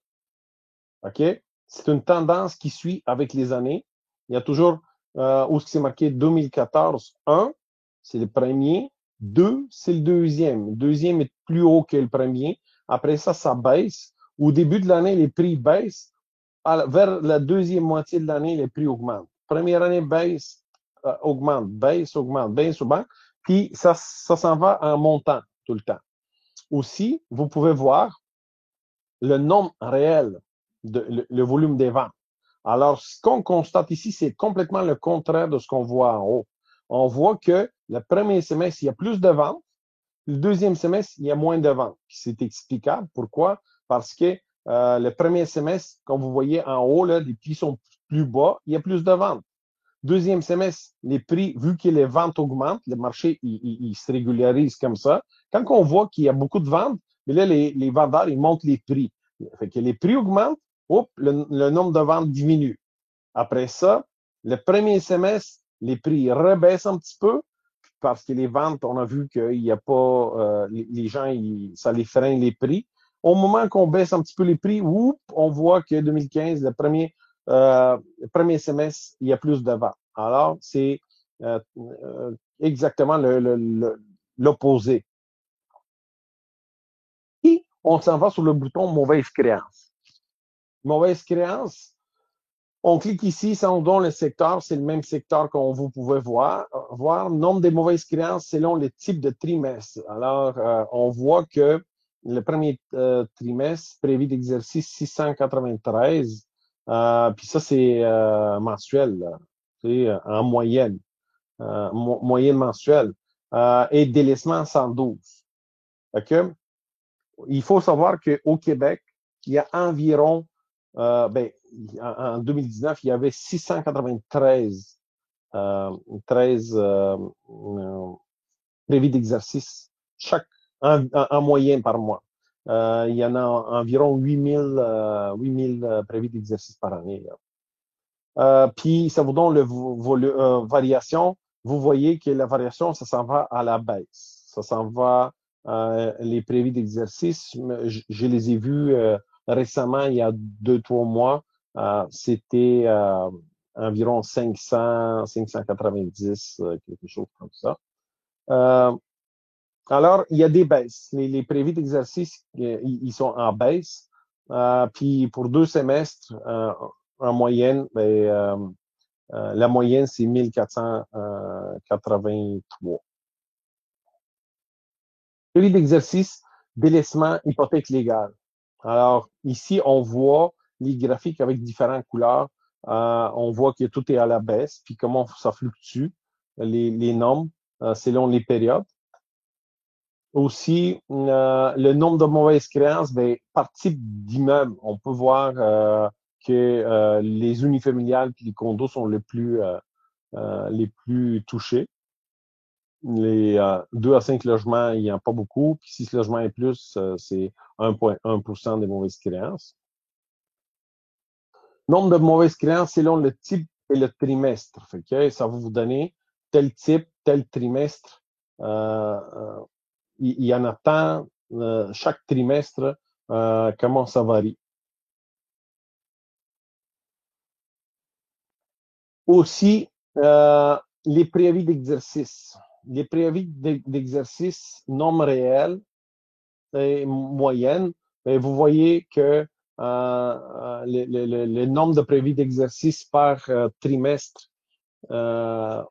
OK? C'est une tendance qui suit avec les années. Il y a toujours où c'est marqué 2014, 1, c'est le premier. 2, c'est le deuxième. Le deuxième est plus haut que le premier. Après ça, ça baisse. Au début de l'année, les prix baissent. Vers la deuxième moitié de l'année, les prix augmentent. Première année, baisse, augmente, baisse, augmente, baisse, augmente. Puis ça s'en va en montant tout le temps. Aussi, vous pouvez voir le nombre réel, le volume des ventes. Alors, ce qu'on constate ici, c'est complètement le contraire de ce qu'on voit en haut. On voit que le premier semestre, il y a plus de ventes. Le deuxième semestre, il y a moins de ventes. C'est explicable. Pourquoi? Parce que le premier semestre, comme vous voyez en haut, là, les prix sont plus bas, il y a plus de ventes. Deuxième semestre, les prix, vu que les ventes augmentent, le marché il se régularise comme ça. Quand on voit qu'il y a beaucoup de ventes, mais là, les vendeurs, ils montent les prix. Fait que les prix augmentent, le nombre de ventes diminue. Après ça, le premier semestre, les prix rebaissent un petit peu parce que les ventes, on a vu qu'il n'y a pas, les gens, ça les freine les prix. Au moment qu'on baisse un petit peu les prix, on voit que 2015, le premier semestre, il y a plus de ventes. Alors, c'est exactement l'opposé. Et on s'en va sur le bouton mauvaise créance. Mauvaise créance, on clique ici, ça nous donne le secteur, c'est le même secteur qu'on vous pouvez voir. Nombre de mauvaises créances selon le type de trimestre. Alors, on voit que le premier trimestre, prévu d'exercice 693, puis ça, c'est mensuel, en moyenne, moyenne mensuelle, et délaissement 112. OK? Il faut savoir qu'au Québec, il y a environ, en 2019, il y avait 693 13 prévis d'exercice en moyenne par mois. Il y en a environ 8 000 prévis d'exercice par année. Puis, ça vous donne le variation. Vous voyez que la variation, ça s'en va à la baisse. Ça s'en va, les prévis d'exercice. Je les ai vus récemment, il y a 2, 3 mois. C'était environ 500, 590, quelque chose comme ça. Alors, il y a des baisses. Les prévis d'exercice, ils sont en baisse. Puis pour 2 semestres, en moyenne, la moyenne, c'est 1483. Prévis d'exercice, délaissement, hypothèque légale. Alors, ici, on voit les graphiques avec différentes couleurs. On voit que tout est à la baisse, puis comment ça fluctue, les nombres, selon les périodes. Aussi, le nombre de mauvaises créances, par type d'immeuble, on peut voir que les unifamiliales et les condos sont les plus touchés. Les 2 à 5 logements, il n'y en a pas beaucoup. Puis 6 logements et plus, c'est 1,1% des mauvaises créances. Nombre de mauvaises créances selon le type et le trimestre. Fait que, ça va vous donner tel type, tel trimestre. Il y en a tant, chaque trimestre, comment ça varie. Aussi, les préavis d'exercice. Les préavis d'exercice, nombre réel et moyenne, vous voyez que le nombre de préavis d'exercice par trimestre, par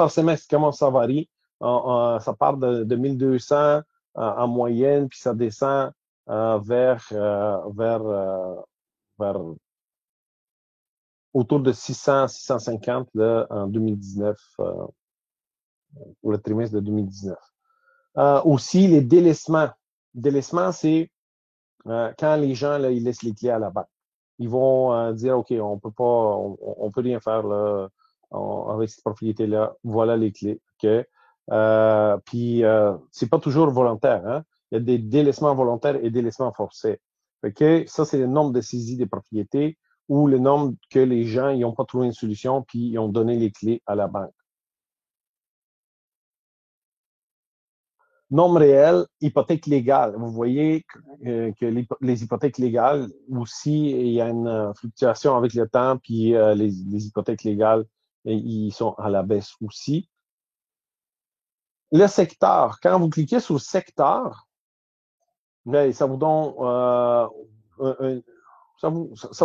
semestre, comment ça varie? Ça part de 1200 en moyenne, puis ça descend vers autour de 600, 650 là, en 2019, pour le trimestre de 2019. Aussi, les délaissements. Délaissement, c'est quand les gens là, ils laissent les clés à la banque. Ils vont dire, OK, on peut pas, on peut rien faire là, avec cette propriété-là. Voilà les clés. OK? Puis, c'est pas toujours volontaire. Hein? Il y a des délaissements volontaires et délaissements forcés. OK? Ça, c'est le nombre de saisies des propriétés ou le nombre que les gens n'ont pas trouvé une solution puis ils ont donné les clés à la banque. Nombre réel, hypothèque légale. Vous voyez que les hypothèques légales aussi, il y a une fluctuation avec le temps, puis les hypothèques légales, ils sont à la baisse aussi. Le secteur, quand vous cliquez sur le secteur, ça vous donne ça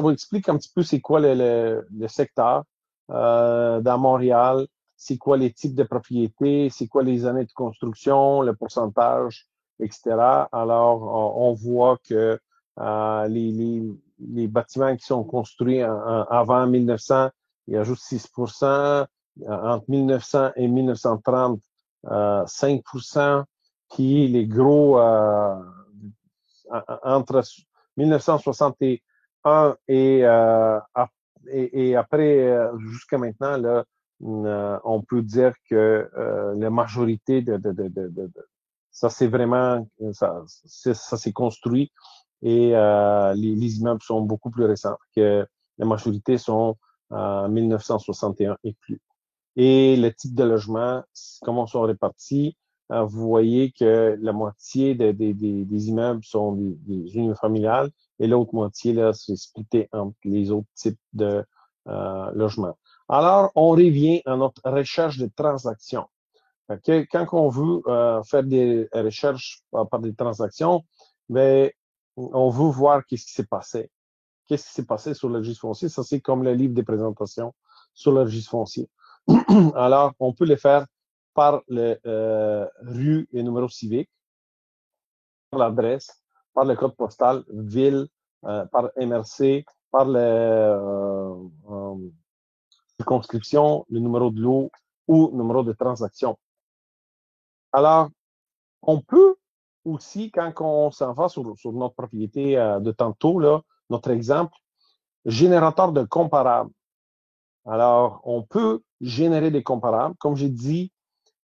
vous explique un petit peu c'est quoi le secteur dans Montréal, c'est quoi les types de propriétés, c'est quoi les années de construction, le pourcentage, etc. Alors, on voit que les bâtiments qui sont construits avant 1900, ils ajoutent 6%, entre 1900 et 1930, 5%, puis les gros, entre 1961 et après, jusqu'à maintenant, là, on peut dire que la majorité ça c'est vraiment, ça s'est construit et les immeubles sont beaucoup plus récents, que la majorité sont en 1961 et plus. Et le type de logement, comment sont répartis, vous voyez que la moitié des immeubles sont des unifamiliales et l'autre moitié, là, c'est splitté entre les autres types de logements. Alors, on revient à notre recherche de transactions. Okay? Quand on veut faire des recherches par des transactions, ben, on veut voir qu'est-ce qui s'est passé. Qu'est-ce qui s'est passé sur le registre foncier? Ça, c'est comme le livre des présentations sur le registre foncier. Alors, on peut le faire par le rue et numéro civique, par l'adresse, par le code postal, ville, par MRC, par la circonscription, le numéro de lot ou numéro de transaction. Alors, on peut aussi, quand on s'en va sur notre propriété de tantôt, là, notre exemple, générateur de comparables. Alors, on peut générer des comparables. Comme j'ai dit,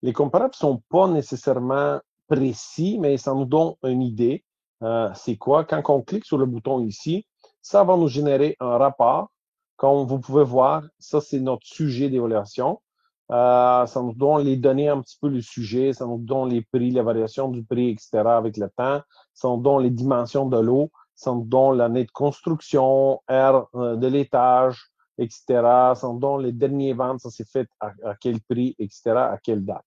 les comparables ne sont pas nécessairement précis, mais ça nous donne une idée. C'est quoi? Quand on clique sur le bouton ici, ça va nous générer un rapport. Comme vous pouvez voir, ça, c'est notre sujet d'évaluation. Ça nous donne les données un petit peu le sujet, ça nous donne les prix, la variation du prix, etc. avec le temps. Ça nous donne les dimensions de l'eau, ça nous donne l'année de construction, aire de l'étage, etc. Ça nous donne les derniers ventes, ça s'est fait à quel prix, etc., à quelle date.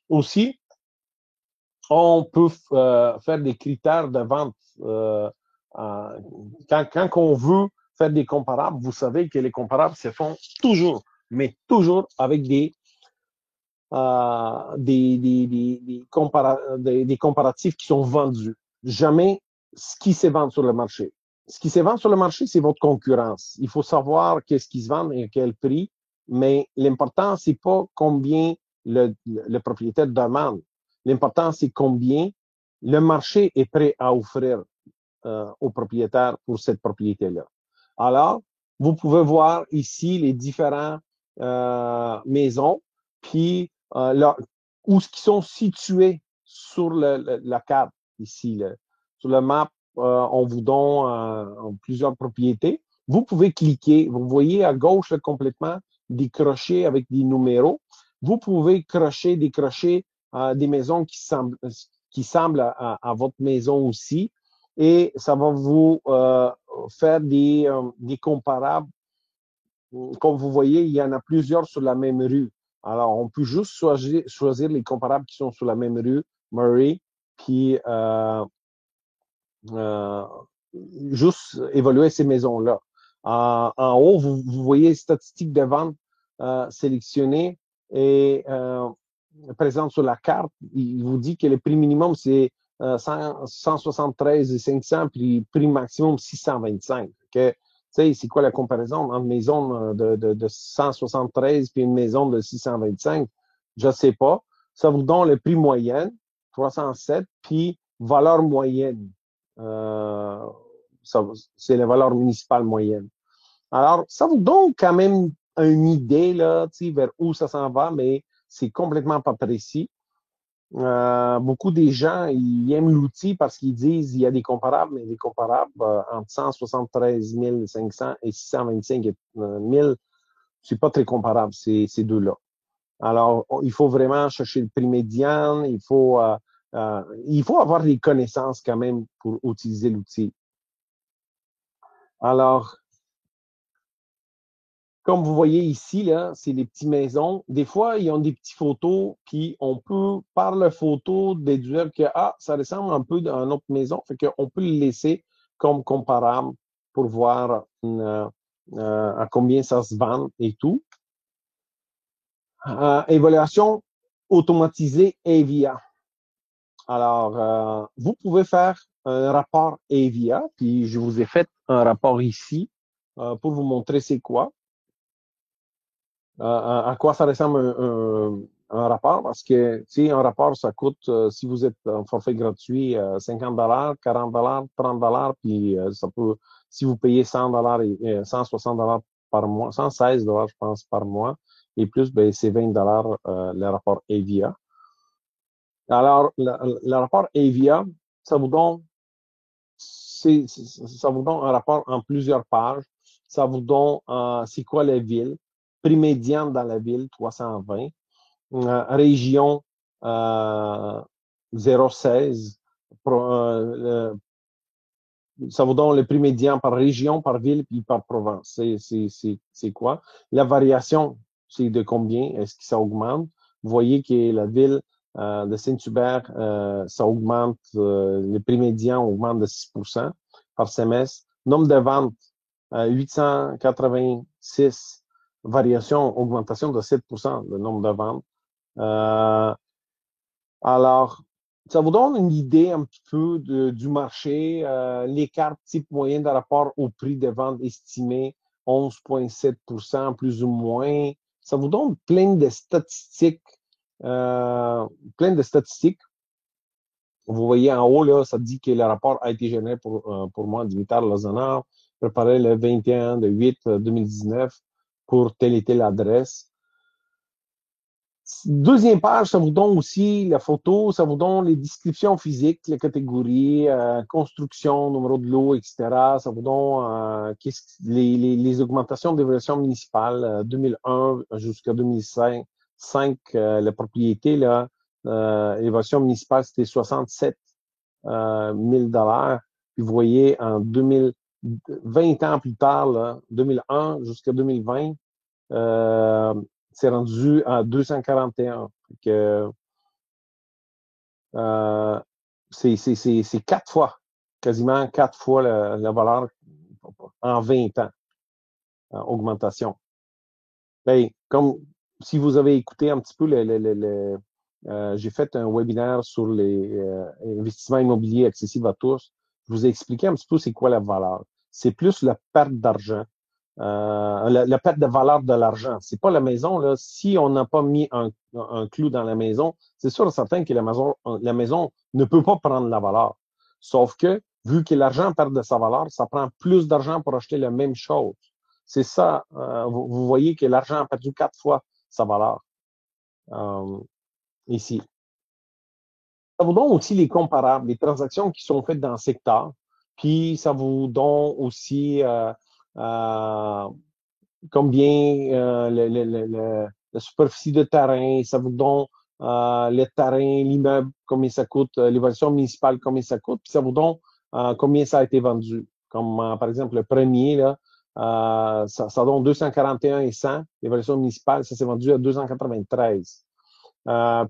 Aussi, on peut faire des critères de vente. Quand on veut faire des comparables, vous savez que les comparables se font toujours, mais toujours avec des comparatifs qui sont vendus. Jamais ce qui se vend sur le marché. Ce qui se vend sur le marché, c'est votre concurrence. Il faut savoir qu'est-ce qui se vend et à quel prix, mais l'important, c'est pas combien le propriétaire demande. L'important, c'est combien le marché est prêt à offrir au propriétaire pour cette propriété-là. Alors, vous pouvez voir ici les différentes maisons, puis où ils sont situés sur la carte ici. Sur la map, on vous donne plusieurs propriétés. Vous pouvez cliquer, vous voyez à gauche là, complètement des crochets avec des numéros. Vous pouvez décrocher des maisons qui semblent à votre maison aussi et ça va vous faire des comparables. Comme vous voyez, il y en a plusieurs sur la même rue. Alors, on peut juste choisir les comparables qui sont sur la même rue, Murray, puis euh, juste évaluer ces maisons-là. En haut, vous voyez les statistiques de vente sélectionnées et présentes sur la carte. Il vous dit que le prix minimum, c'est 173 et 500, puis prix maximum 625. Okay? Tu sais, c'est quoi la comparaison entre une maison de 173 puis une maison de 625? Je ne sais pas. Ça vous donne le prix moyen, 307, puis valeur moyenne. Euh, c'est la valeur municipale moyenne. Alors, ça vous donne quand même une idée là, vers où ça s'en va, mais c'est complètement pas précis. Beaucoup des gens, ils aiment l'outil parce qu'ils disent qu'il y a des comparables, mais des comparables entre 173 500 et 625 000, c'est pas très comparable, ces deux-là. Alors, il faut vraiment chercher le prix médian, il faut avoir des connaissances quand même pour utiliser l'outil. Alors, comme vous voyez ici, là, c'est des petites maisons. Des fois, ils ont des petites photos, puis on peut, par la photo, déduire que ça ressemble un peu à une autre maison. Fait qu'on peut le laisser comme comparable pour voir à combien ça se vend et tout. Évaluation automatisée EVIA. Alors, vous pouvez faire un rapport EVIA, puis je vous ai fait un rapport ici pour vous montrer c'est quoi. À quoi ça ressemble un rapport? Parce que, si un rapport, ça coûte, si vous êtes en forfait gratuit, 50 40 30 puis ça peut, si vous payez 100 et 160 par mois, 116 je pense, par mois, et plus, ben, c'est 20 le rapport EVIA. Alors, le rapport EVIA, ça vous donne, ça vous donne un rapport en plusieurs pages. Ça vous donne, c'est quoi la ville, prix médian dans la ville, 320, région 016, ça vous donne le prix médian par région, par ville, puis par province. C'est quoi? La variation, c'est de combien? Est-ce que ça augmente? Vous voyez que la ville de Saint-Hubert, ça augmente, le prix médian augmente de 6% par semestre. Nombre de ventes, 886. Variation, augmentation de 7%, le nombre de ventes. Alors, ça vous donne une idée un petit peu du marché. L'écart type moyen de rapport au prix de vente estimé, 11,7% plus ou moins. Ça vous donne plein de statistiques. Plein de statistiques. Vous voyez en haut, là, ça dit que le rapport a été généré pour moi, Dimitar Lazanov. préparé le 21 de 8 2019 pour telle et telle adresse. Deuxième page, ça vous donne aussi la photo, ça vous donne les descriptions physiques, les catégories, construction, numéro de lot, etc. Ça vous donne les augmentations d'évaluation municipale 2001 jusqu'à 2005. La propriété, là, l'évaluation municipale, c'était 67 $1000. Puis vous voyez, en 2000, 20 ans plus tard, là, 2001 jusqu'à 2020, c'est rendu à 241. Que, euh, c'est 4 fois, quasiment 4 fois la valeur en 20 ans, augmentation. Ben, comme si vous avez écouté un petit peu j'ai fait un webinaire sur les investissements immobiliers accessibles à tous. Je vous ai expliqué un petit peu c'est quoi la valeur. C'est plus la perte d'argent. La perte de valeur de l'argent. C'est pas la maison, là. Si on n'a pas mis un clou dans la maison, c'est sûr et certain que la maison ne peut pas prendre la valeur. Sauf que, vu que l'argent perd de sa valeur, ça prend plus d'argent pour acheter la même chose. C'est ça. Vous voyez que l'argent a perdu 4 fois sa valeur euh, ici. Ça vous donne aussi les comparables, les transactions qui sont faites dans le secteur. Puis ça vous donne aussi euh, combien la superficie de terrain, ça vous donne le terrain, l'immeuble, combien ça coûte, l'évaluation municipale, combien ça coûte, puis ça vous donne combien ça a été vendu. Comme par exemple le premier, là, ça donne 241 et 100. L'évaluation municipale, ça s'est vendu à 293.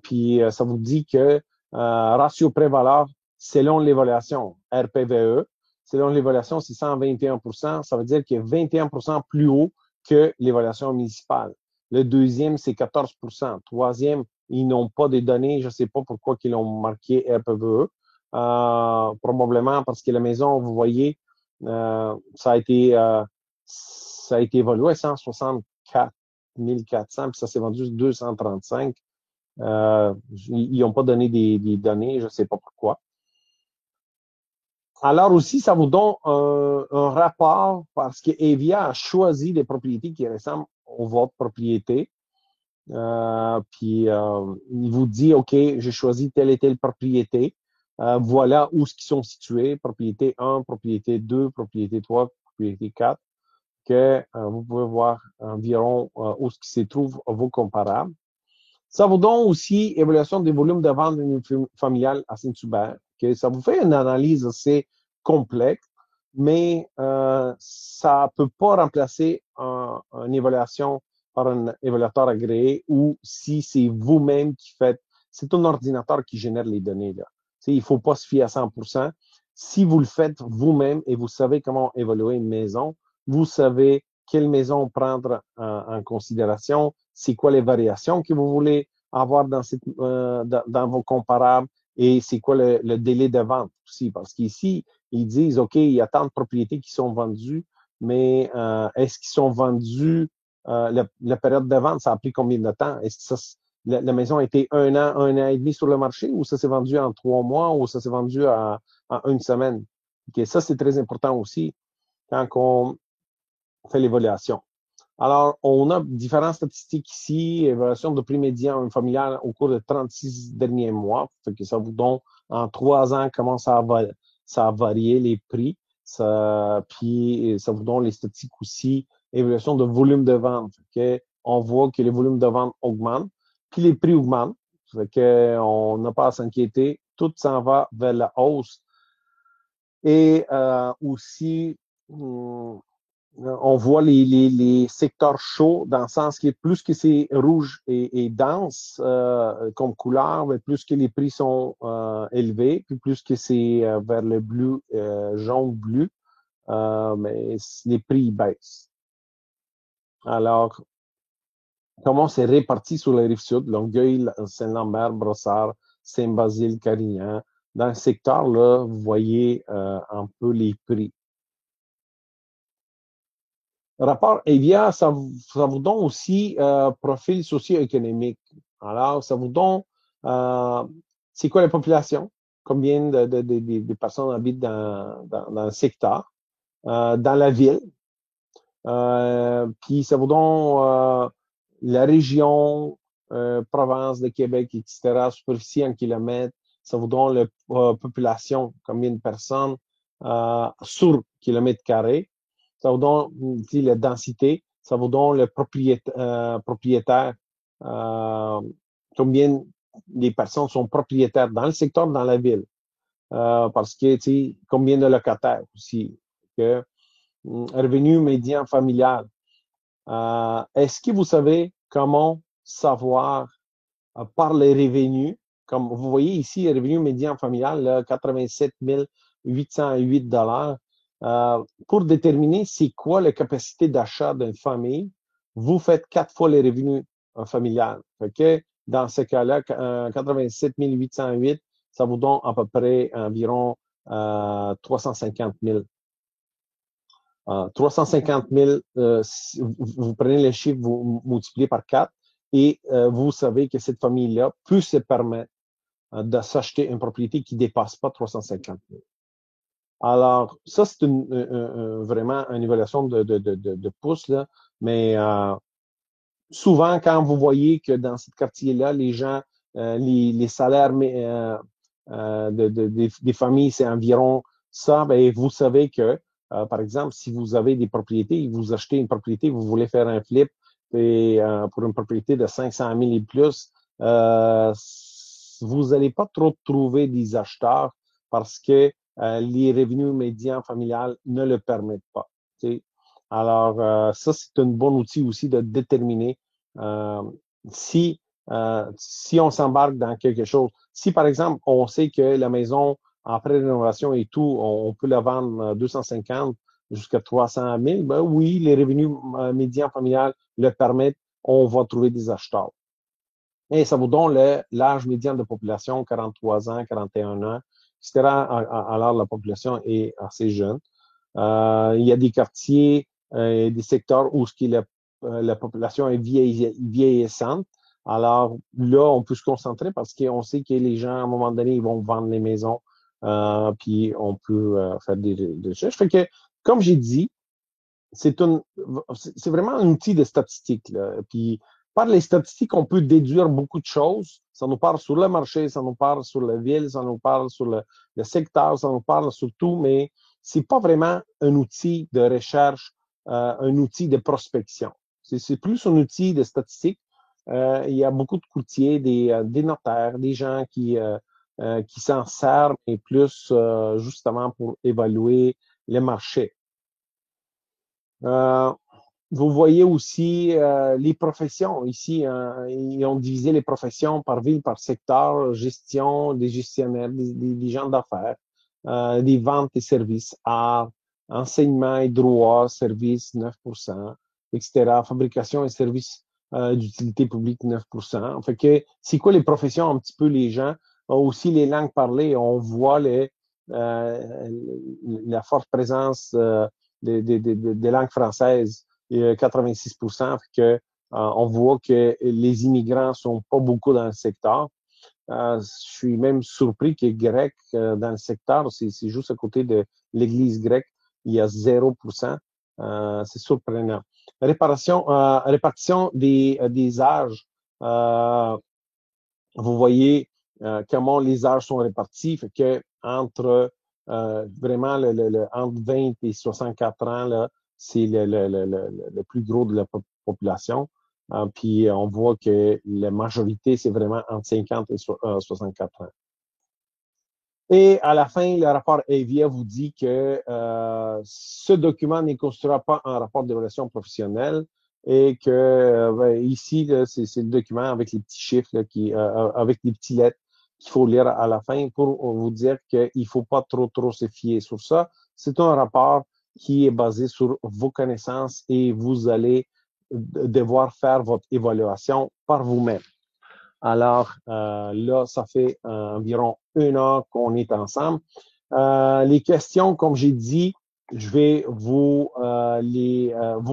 Puis ça vous dit que ratio pré-valeur, selon l'évaluation RPVE, selon l'évaluation, c'est 121%. Ça veut dire qu'il est 21% plus haut que l'évaluation municipale. Le deuxième, c'est 14%. Troisième, ils n'ont pas de données. Je ne sais pas pourquoi ils l'ont marqué RPVE. Probablement parce que la maison, vous voyez, ça a été évalué à 164 400, puis ça s'est vendu 235. Ils n'ont pas donné des données, je ne sais pas pourquoi. Alors aussi, ça vous donne un rapport parce que Evia a choisi des propriétés qui ressemblent aux votre propriété. Puis il vous dit, OK, j'ai choisi telle et telle propriété. Voilà où ils sont situés, propriété 1, propriété 2, propriété 3, propriété 4, que vous pouvez voir environ où se trouvent vos comparables. Ça vous donne aussi évaluation des volumes de vente familiale à Saint-Hubert. Okay? Ça vous fait une analyse assez complexe, mais ça ne peut pas remplacer une évaluation par un évaluateur agréé ou si c'est vous-même qui faites. C'est un ordinateur qui génère les données. Là. Il ne faut pas se fier à 100%. Si vous le faites vous-même et vous savez comment évaluer une maison, vous savez quelle maison prendre en considération, c'est quoi les variations que vous voulez avoir dans vos comparables et c'est quoi le délai de vente aussi. Parce qu'ici, ils disent, OK, il y a tant de propriétés qui sont vendues, mais est-ce qu'ils sont vendus, la période de vente, ça a pris combien de temps? Est-ce que la maison a été un an et demi sur le marché ou ça s'est vendu en 3 mois ou ça s'est vendu en une semaine? Okay, ça, c'est très important aussi quand on fait l'évaluation. Alors, on a différentes statistiques ici, évaluation de prix médian familial au cours des 36 derniers mois. Fait que ça vous donne en 3 ans comment ça a varié les prix. Puis ça vous donne les statistiques aussi, évaluation de volume de vente. Fait que on voit que les volumes de vente augmentent, puis les prix augmentent. Fait que on n'a pas à s'inquiéter. Tout s'en va vers la hausse. Et aussi, on voit les secteurs chauds dans le sens que plus que c'est rouge et dense comme couleur, mais plus que les prix sont élevés, puis plus que c'est vers le bleu, jaune-bleu, mais les prix baissent. Alors, comment c'est réparti sur la rive sud, Longueuil, Saint-Lambert, Brossard, Saint-Basile, Carignan. Dans le secteur-là, vous voyez un peu les prix. Rapport EVIA, ça vous donne aussi profil socio-économique. Alors, ça vous donne, c'est quoi la population? Combien de personnes habitent dans le secteur? dans la ville. Puis ça vous donne la région, province de Québec, etc., superficie en kilomètres. Ça vous donne la population, combien de personnes sur kilomètre carré. Ça vous donne la densité. Ça vous donne le propriétaire, combien les personnes sont propriétaires dans le secteur, dans la ville. Parce que, combien de locataires aussi. Que, revenu médian familial. Est-ce que vous savez comment savoir par les revenus, comme vous voyez ici, le revenu médian familial, là, 87 808 $, pour déterminer c'est quoi la capacité d'achat d'une famille, vous faites 4 fois les revenus familiales. Fait que dans ce cas-là, 87 808, ça vous donne à peu près environ 350 000. 350 000, vous prenez les chiffres, vous multipliez par 4 et vous savez que cette famille-là peut se permettre de s'acheter une propriété qui ne dépasse pas 350 000. Alors, ça, c'est vraiment une évaluation de pouce, là, mais souvent, quand vous voyez que dans ce quartier-là, les gens, les salaires des familles, c'est environ ça, ben, vous savez que, par exemple, si vous avez des propriétés, vous achetez une propriété, vous voulez faire un flip et, pour une propriété de 500 000 et plus, vous n'allez pas trop trouver des acheteurs parce que les revenus médians familiales ne le permettent pas. T'sais. Alors, ça, c'est un bon outil aussi de déterminer euh, si, si on s'embarque dans quelque chose. Si, par exemple, on sait que la maison, après rénovation et tout, on peut la vendre 250 jusqu'à 300 000, ben oui, les revenus médians familiales le permettent, on va trouver des acheteurs. Et ça vous donne l'âge médian de population, 43 ans, 41 ans, etc. Alors, la population est assez jeune. Il y a des quartiers, des secteurs où la population est vieillissante. Alors là, on peut se concentrer parce qu'on sait que les gens, à un moment donné, ils vont vendre les maisons, puis on peut faire des recherches. Fait que, comme j'ai dit, c'est vraiment un outil de statistique, là. Puis, par les statistiques, on peut déduire beaucoup de choses. Ça nous parle sur le marché, ça nous parle sur la ville, ça nous parle sur le secteur, ça nous parle sur tout, mais c'est pas vraiment un outil de recherche, un outil de prospection. C'est plus un outil de statistique. Il y a beaucoup de courtiers, des notaires, des gens qui s'en servent, et plus justement pour évaluer les marchés. Euh, Vous voyez aussi les professions. Ici, ils ont divisé les professions par ville, par secteur, gestion, des gestionnaires, des gens d'affaires, des ventes et services, art, enseignement et droit, services, 9%, etc. Fabrication et services d'utilité publique, 9%. Fait que c'est quoi les professions, un petit peu les gens, aussi les langues parlées, on voit la forte présence des langues françaises, 86%, que on voit que les immigrants sont pas beaucoup dans le secteur. Je suis même surpris que grec dans le secteur, c'est juste à côté de l'église grecque, il y a 0%. C'est surprenant. Répartition des âges. Vous voyez comment les âges sont répartis. Fait que entre vraiment entre 20 et 64 ans, là, c'est le plus gros de la population. Puis on voit que la majorité, c'est vraiment entre 50 et 64 ans. Et à la fin, le rapport Avia vous dit que ce document ne constituera pas un rapport d'évaluation professionnelle et que ici, c'est le document avec les petits chiffres, là, avec les petites lettres qu'il faut lire à la fin pour vous dire qu'il ne faut pas trop se fier sur ça. C'est un rapport qui est basé sur vos connaissances et vous allez devoir faire votre évaluation par vous-même. Alors là, ça fait environ 1 heure qu'on est ensemble. Les questions, comme j'ai dit, je vais vous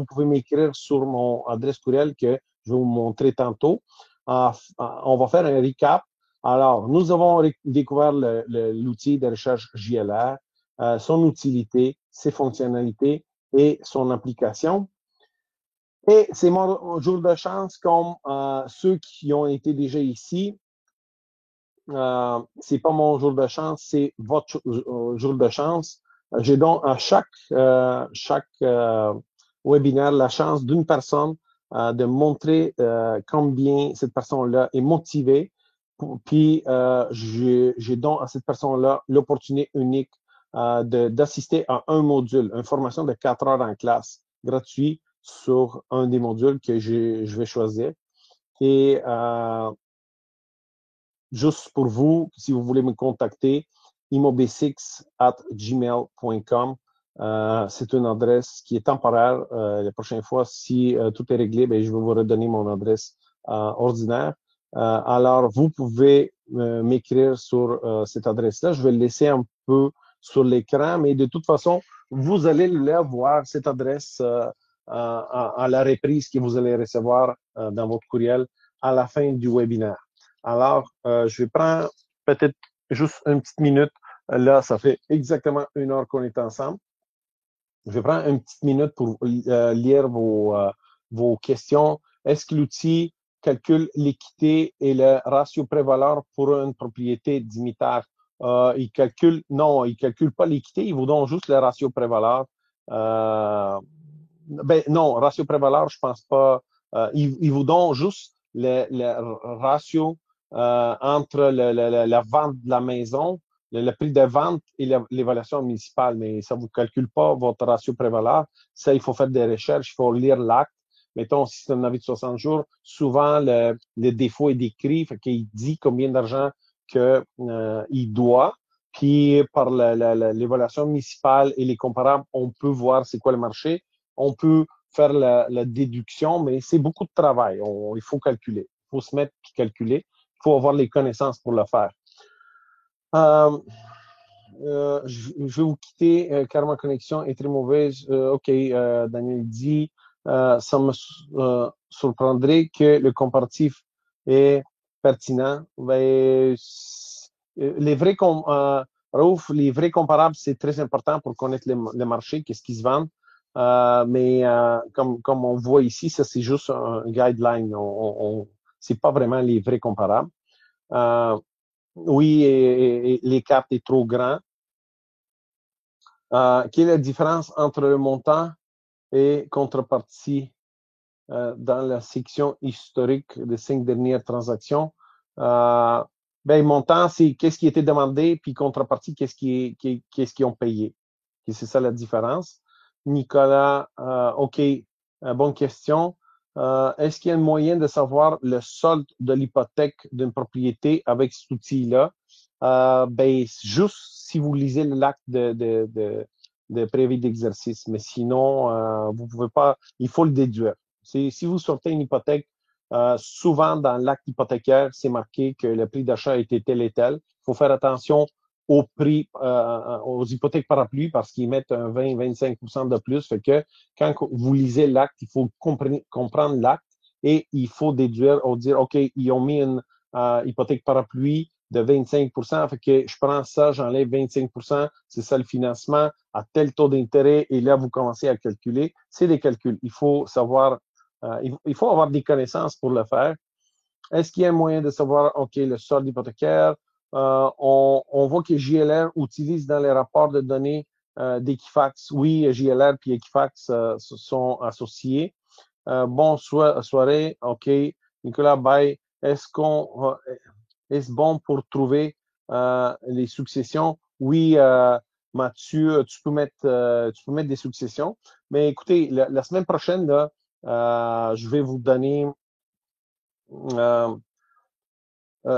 pouvez m'écrire sur mon adresse courriel que je vais vous montrer tantôt. On va faire un recap. Alors, nous avons découvert l'outil de recherche JLR, son utilité, ses fonctionnalités et son application. Et c'est mon jour de chance comme ceux qui ont été déjà ici. C'est pas mon jour de chance, c'est votre jour de chance. J'ai donc à chaque webinaire la chance d'une personne de montrer combien cette personne-là est motivée. Puis j'ai donc à cette personne-là l'opportunité unique d'assister à un module, une formation de 4 heures en classe, gratuit sur un des modules que je vais choisir. Et juste pour vous, si vous voulez me contacter, imob6@gmail.com. C'est une adresse qui est temporaire. La prochaine fois, si tout est réglé, ben, je vais vous redonner mon adresse ordinaire. Alors, vous pouvez m'écrire sur cette adresse-là. Je vais le laisser un peu sur l'écran, mais de toute façon, vous allez la voir, cette adresse, à la reprise que vous allez recevoir dans votre courriel à la fin du webinaire. Alors, je vais prendre peut-être juste une petite minute. Là, ça fait exactement 1 heure qu'on est ensemble. Je vais prendre une petite minute pour lire vos questions. Est-ce que l'outil calcule l'équité et le ratio prix-valeur pour une propriété dignitaire? Non, il ne calcule pas l'équité, il vous donne juste le ratio prix-valeur. Non, ratio prix-valeur, je pense pas. Il vous donne juste le ratio entre la vente de la maison, le prix de vente et l'évaluation municipale, mais ça ne vous calcule pas votre ratio prix-valeur. Ça, il faut faire des recherches, il faut lire l'acte. Mettons, si c'est un avis de 60 jours, souvent le défaut est décrit, fait qu'il dit combien d'argent qu'il doit. Puis par l'évaluation municipale et les comparables, on peut voir c'est quoi le marché. On peut faire la déduction, mais c'est beaucoup de travail. Il faut calculer. Il faut se mettre et calculer. Il faut avoir les connaissances pour le faire. Je vais vous quitter car ma connexion est très mauvaise. OK, Daniel dit, ça me surprendrait que le comparatif est pertinent. Ben, Raouf, les vrais comparables, c'est très important pour connaître le marché, qu'est-ce qui se vend. Mais comme on voit ici, ça c'est juste un guideline. C'est pas vraiment les vrais comparables. Oui, et l'écart est trop grand. Quelle est la différence entre le montant et contrepartie dans la section historique des 5 dernières transactions? Montant, c'est qu'est-ce qui était demandé, puis contrepartie, qu'est-ce qu'ils ont payé. Et c'est ça la différence. Nicolas, OK, bonne question. Est-ce qu'il y a un moyen de savoir le solde de l'hypothèque d'une propriété avec cet outil-là? Juste si vous lisez l'acte de préavis d'exercice, mais sinon, vous pouvez pas, il faut le déduire. Si vous sortez une hypothèque, souvent dans l'acte hypothécaire, c'est marqué que le prix d'achat a été tel et tel. Il faut faire attention au prix, aux hypothèques parapluies parce qu'ils mettent un 20-25% de plus. Fait que quand vous lisez l'acte, il faut comprendre l'acte et il faut déduire ou dire, OK, ils ont mis une hypothèque parapluie de 25%, fait que je prends ça, j'enlève 25%, c'est ça le financement, à tel taux d'intérêt, et là, vous commencez à calculer. C'est des calculs. Il faut savoir, il faut avoir des connaissances pour le faire. Est-ce qu'il y a un moyen de savoir, OK, le solde hypothécaire? On voit que JLR utilise dans les rapports de données d'Equifax. Oui, JLR et Equifax sont associés. Soirée. OK. Nicolas Bay, est-ce bon pour trouver les successions? Oui, Mathieu, tu peux mettre des successions. Mais écoutez, la semaine prochaine, là, je vais vous donner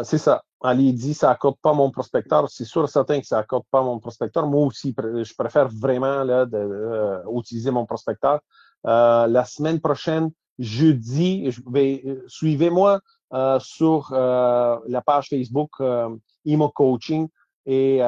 c'est ça. Ali dit, ça accorde pas mon prospecteur. C'est sûr et certain que ça accorde pas mon prospecteur. Moi aussi, je préfère vraiment là, utiliser mon prospecteur. La semaine prochaine, jeudi, suivez-moi sur la page Facebook Imo Coaching et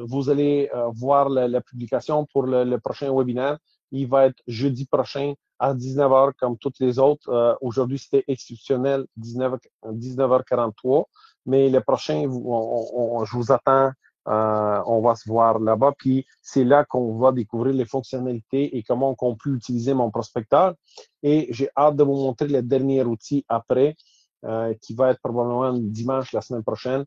vous allez voir la publication pour le prochain webinaire. Il va être jeudi prochain à 19h comme toutes les autres. Aujourd'hui, c'était exceptionnel, 19h43. Mais le prochain, je vous attends On va se voir là-bas. Puis c'est là qu'on va découvrir les fonctionnalités et comment on peut utiliser mon prospecteur. Et j'ai hâte de vous montrer le dernier outil après, qui va être probablement dimanche la semaine prochaine,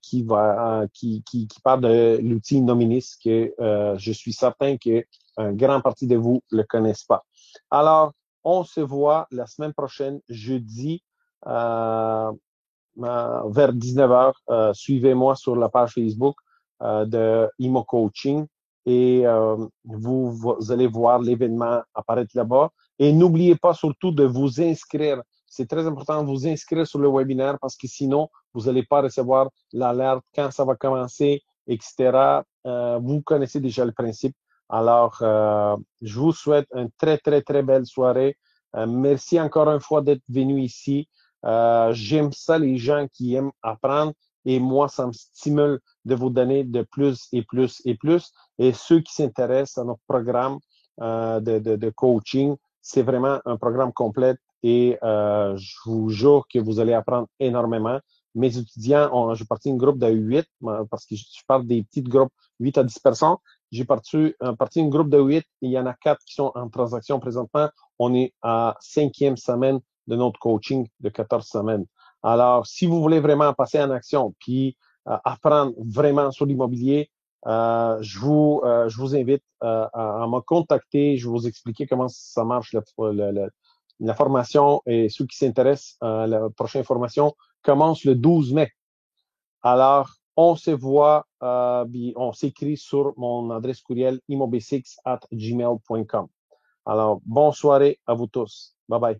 qui parle de l'outil Nominis, que je suis certain que une grande partie de vous ne le connaissent pas. Alors, on se voit la semaine prochaine, jeudi, vers 19h. Suivez-moi sur la page Facebook de Imo Coaching et vous allez voir l'événement apparaître là-bas. Et n'oubliez pas surtout de vous inscrire. C'est très important de vous inscrire sur le webinaire parce que sinon, vous n'allez pas recevoir l'alerte quand ça va commencer, etc. Vous connaissez déjà le principe. Alors, je vous souhaite une très, très, très belle soirée. Merci encore une fois d'être venu ici. J'aime ça, les gens qui aiment apprendre, et moi, ça me stimule de vous donner de plus et plus et plus. Et ceux qui s'intéressent à notre programme de coaching, c'est vraiment un programme complet et je vous jure que vous allez apprendre énormément. Mes étudiants, je parti d'un groupe de 8, parce que je parle des petits groupes, 8 à 10 personnes. J'ai parti un groupe de 8, il y en a 4 qui sont en transaction présentement. On est à 5e semaine de notre coaching de 14 semaines. Alors, si vous voulez vraiment passer en action puis apprendre vraiment sur l'immobilier, je vous invite à me contacter. Je vais vous expliquer comment ça marche la formation et ceux qui s'intéressent à la prochaine formation commence le 12 mai. Alors, on se voit, on s'écrit sur mon adresse courriel imob6@gmail.com. Alors, bonne soirée à vous tous. Bye bye.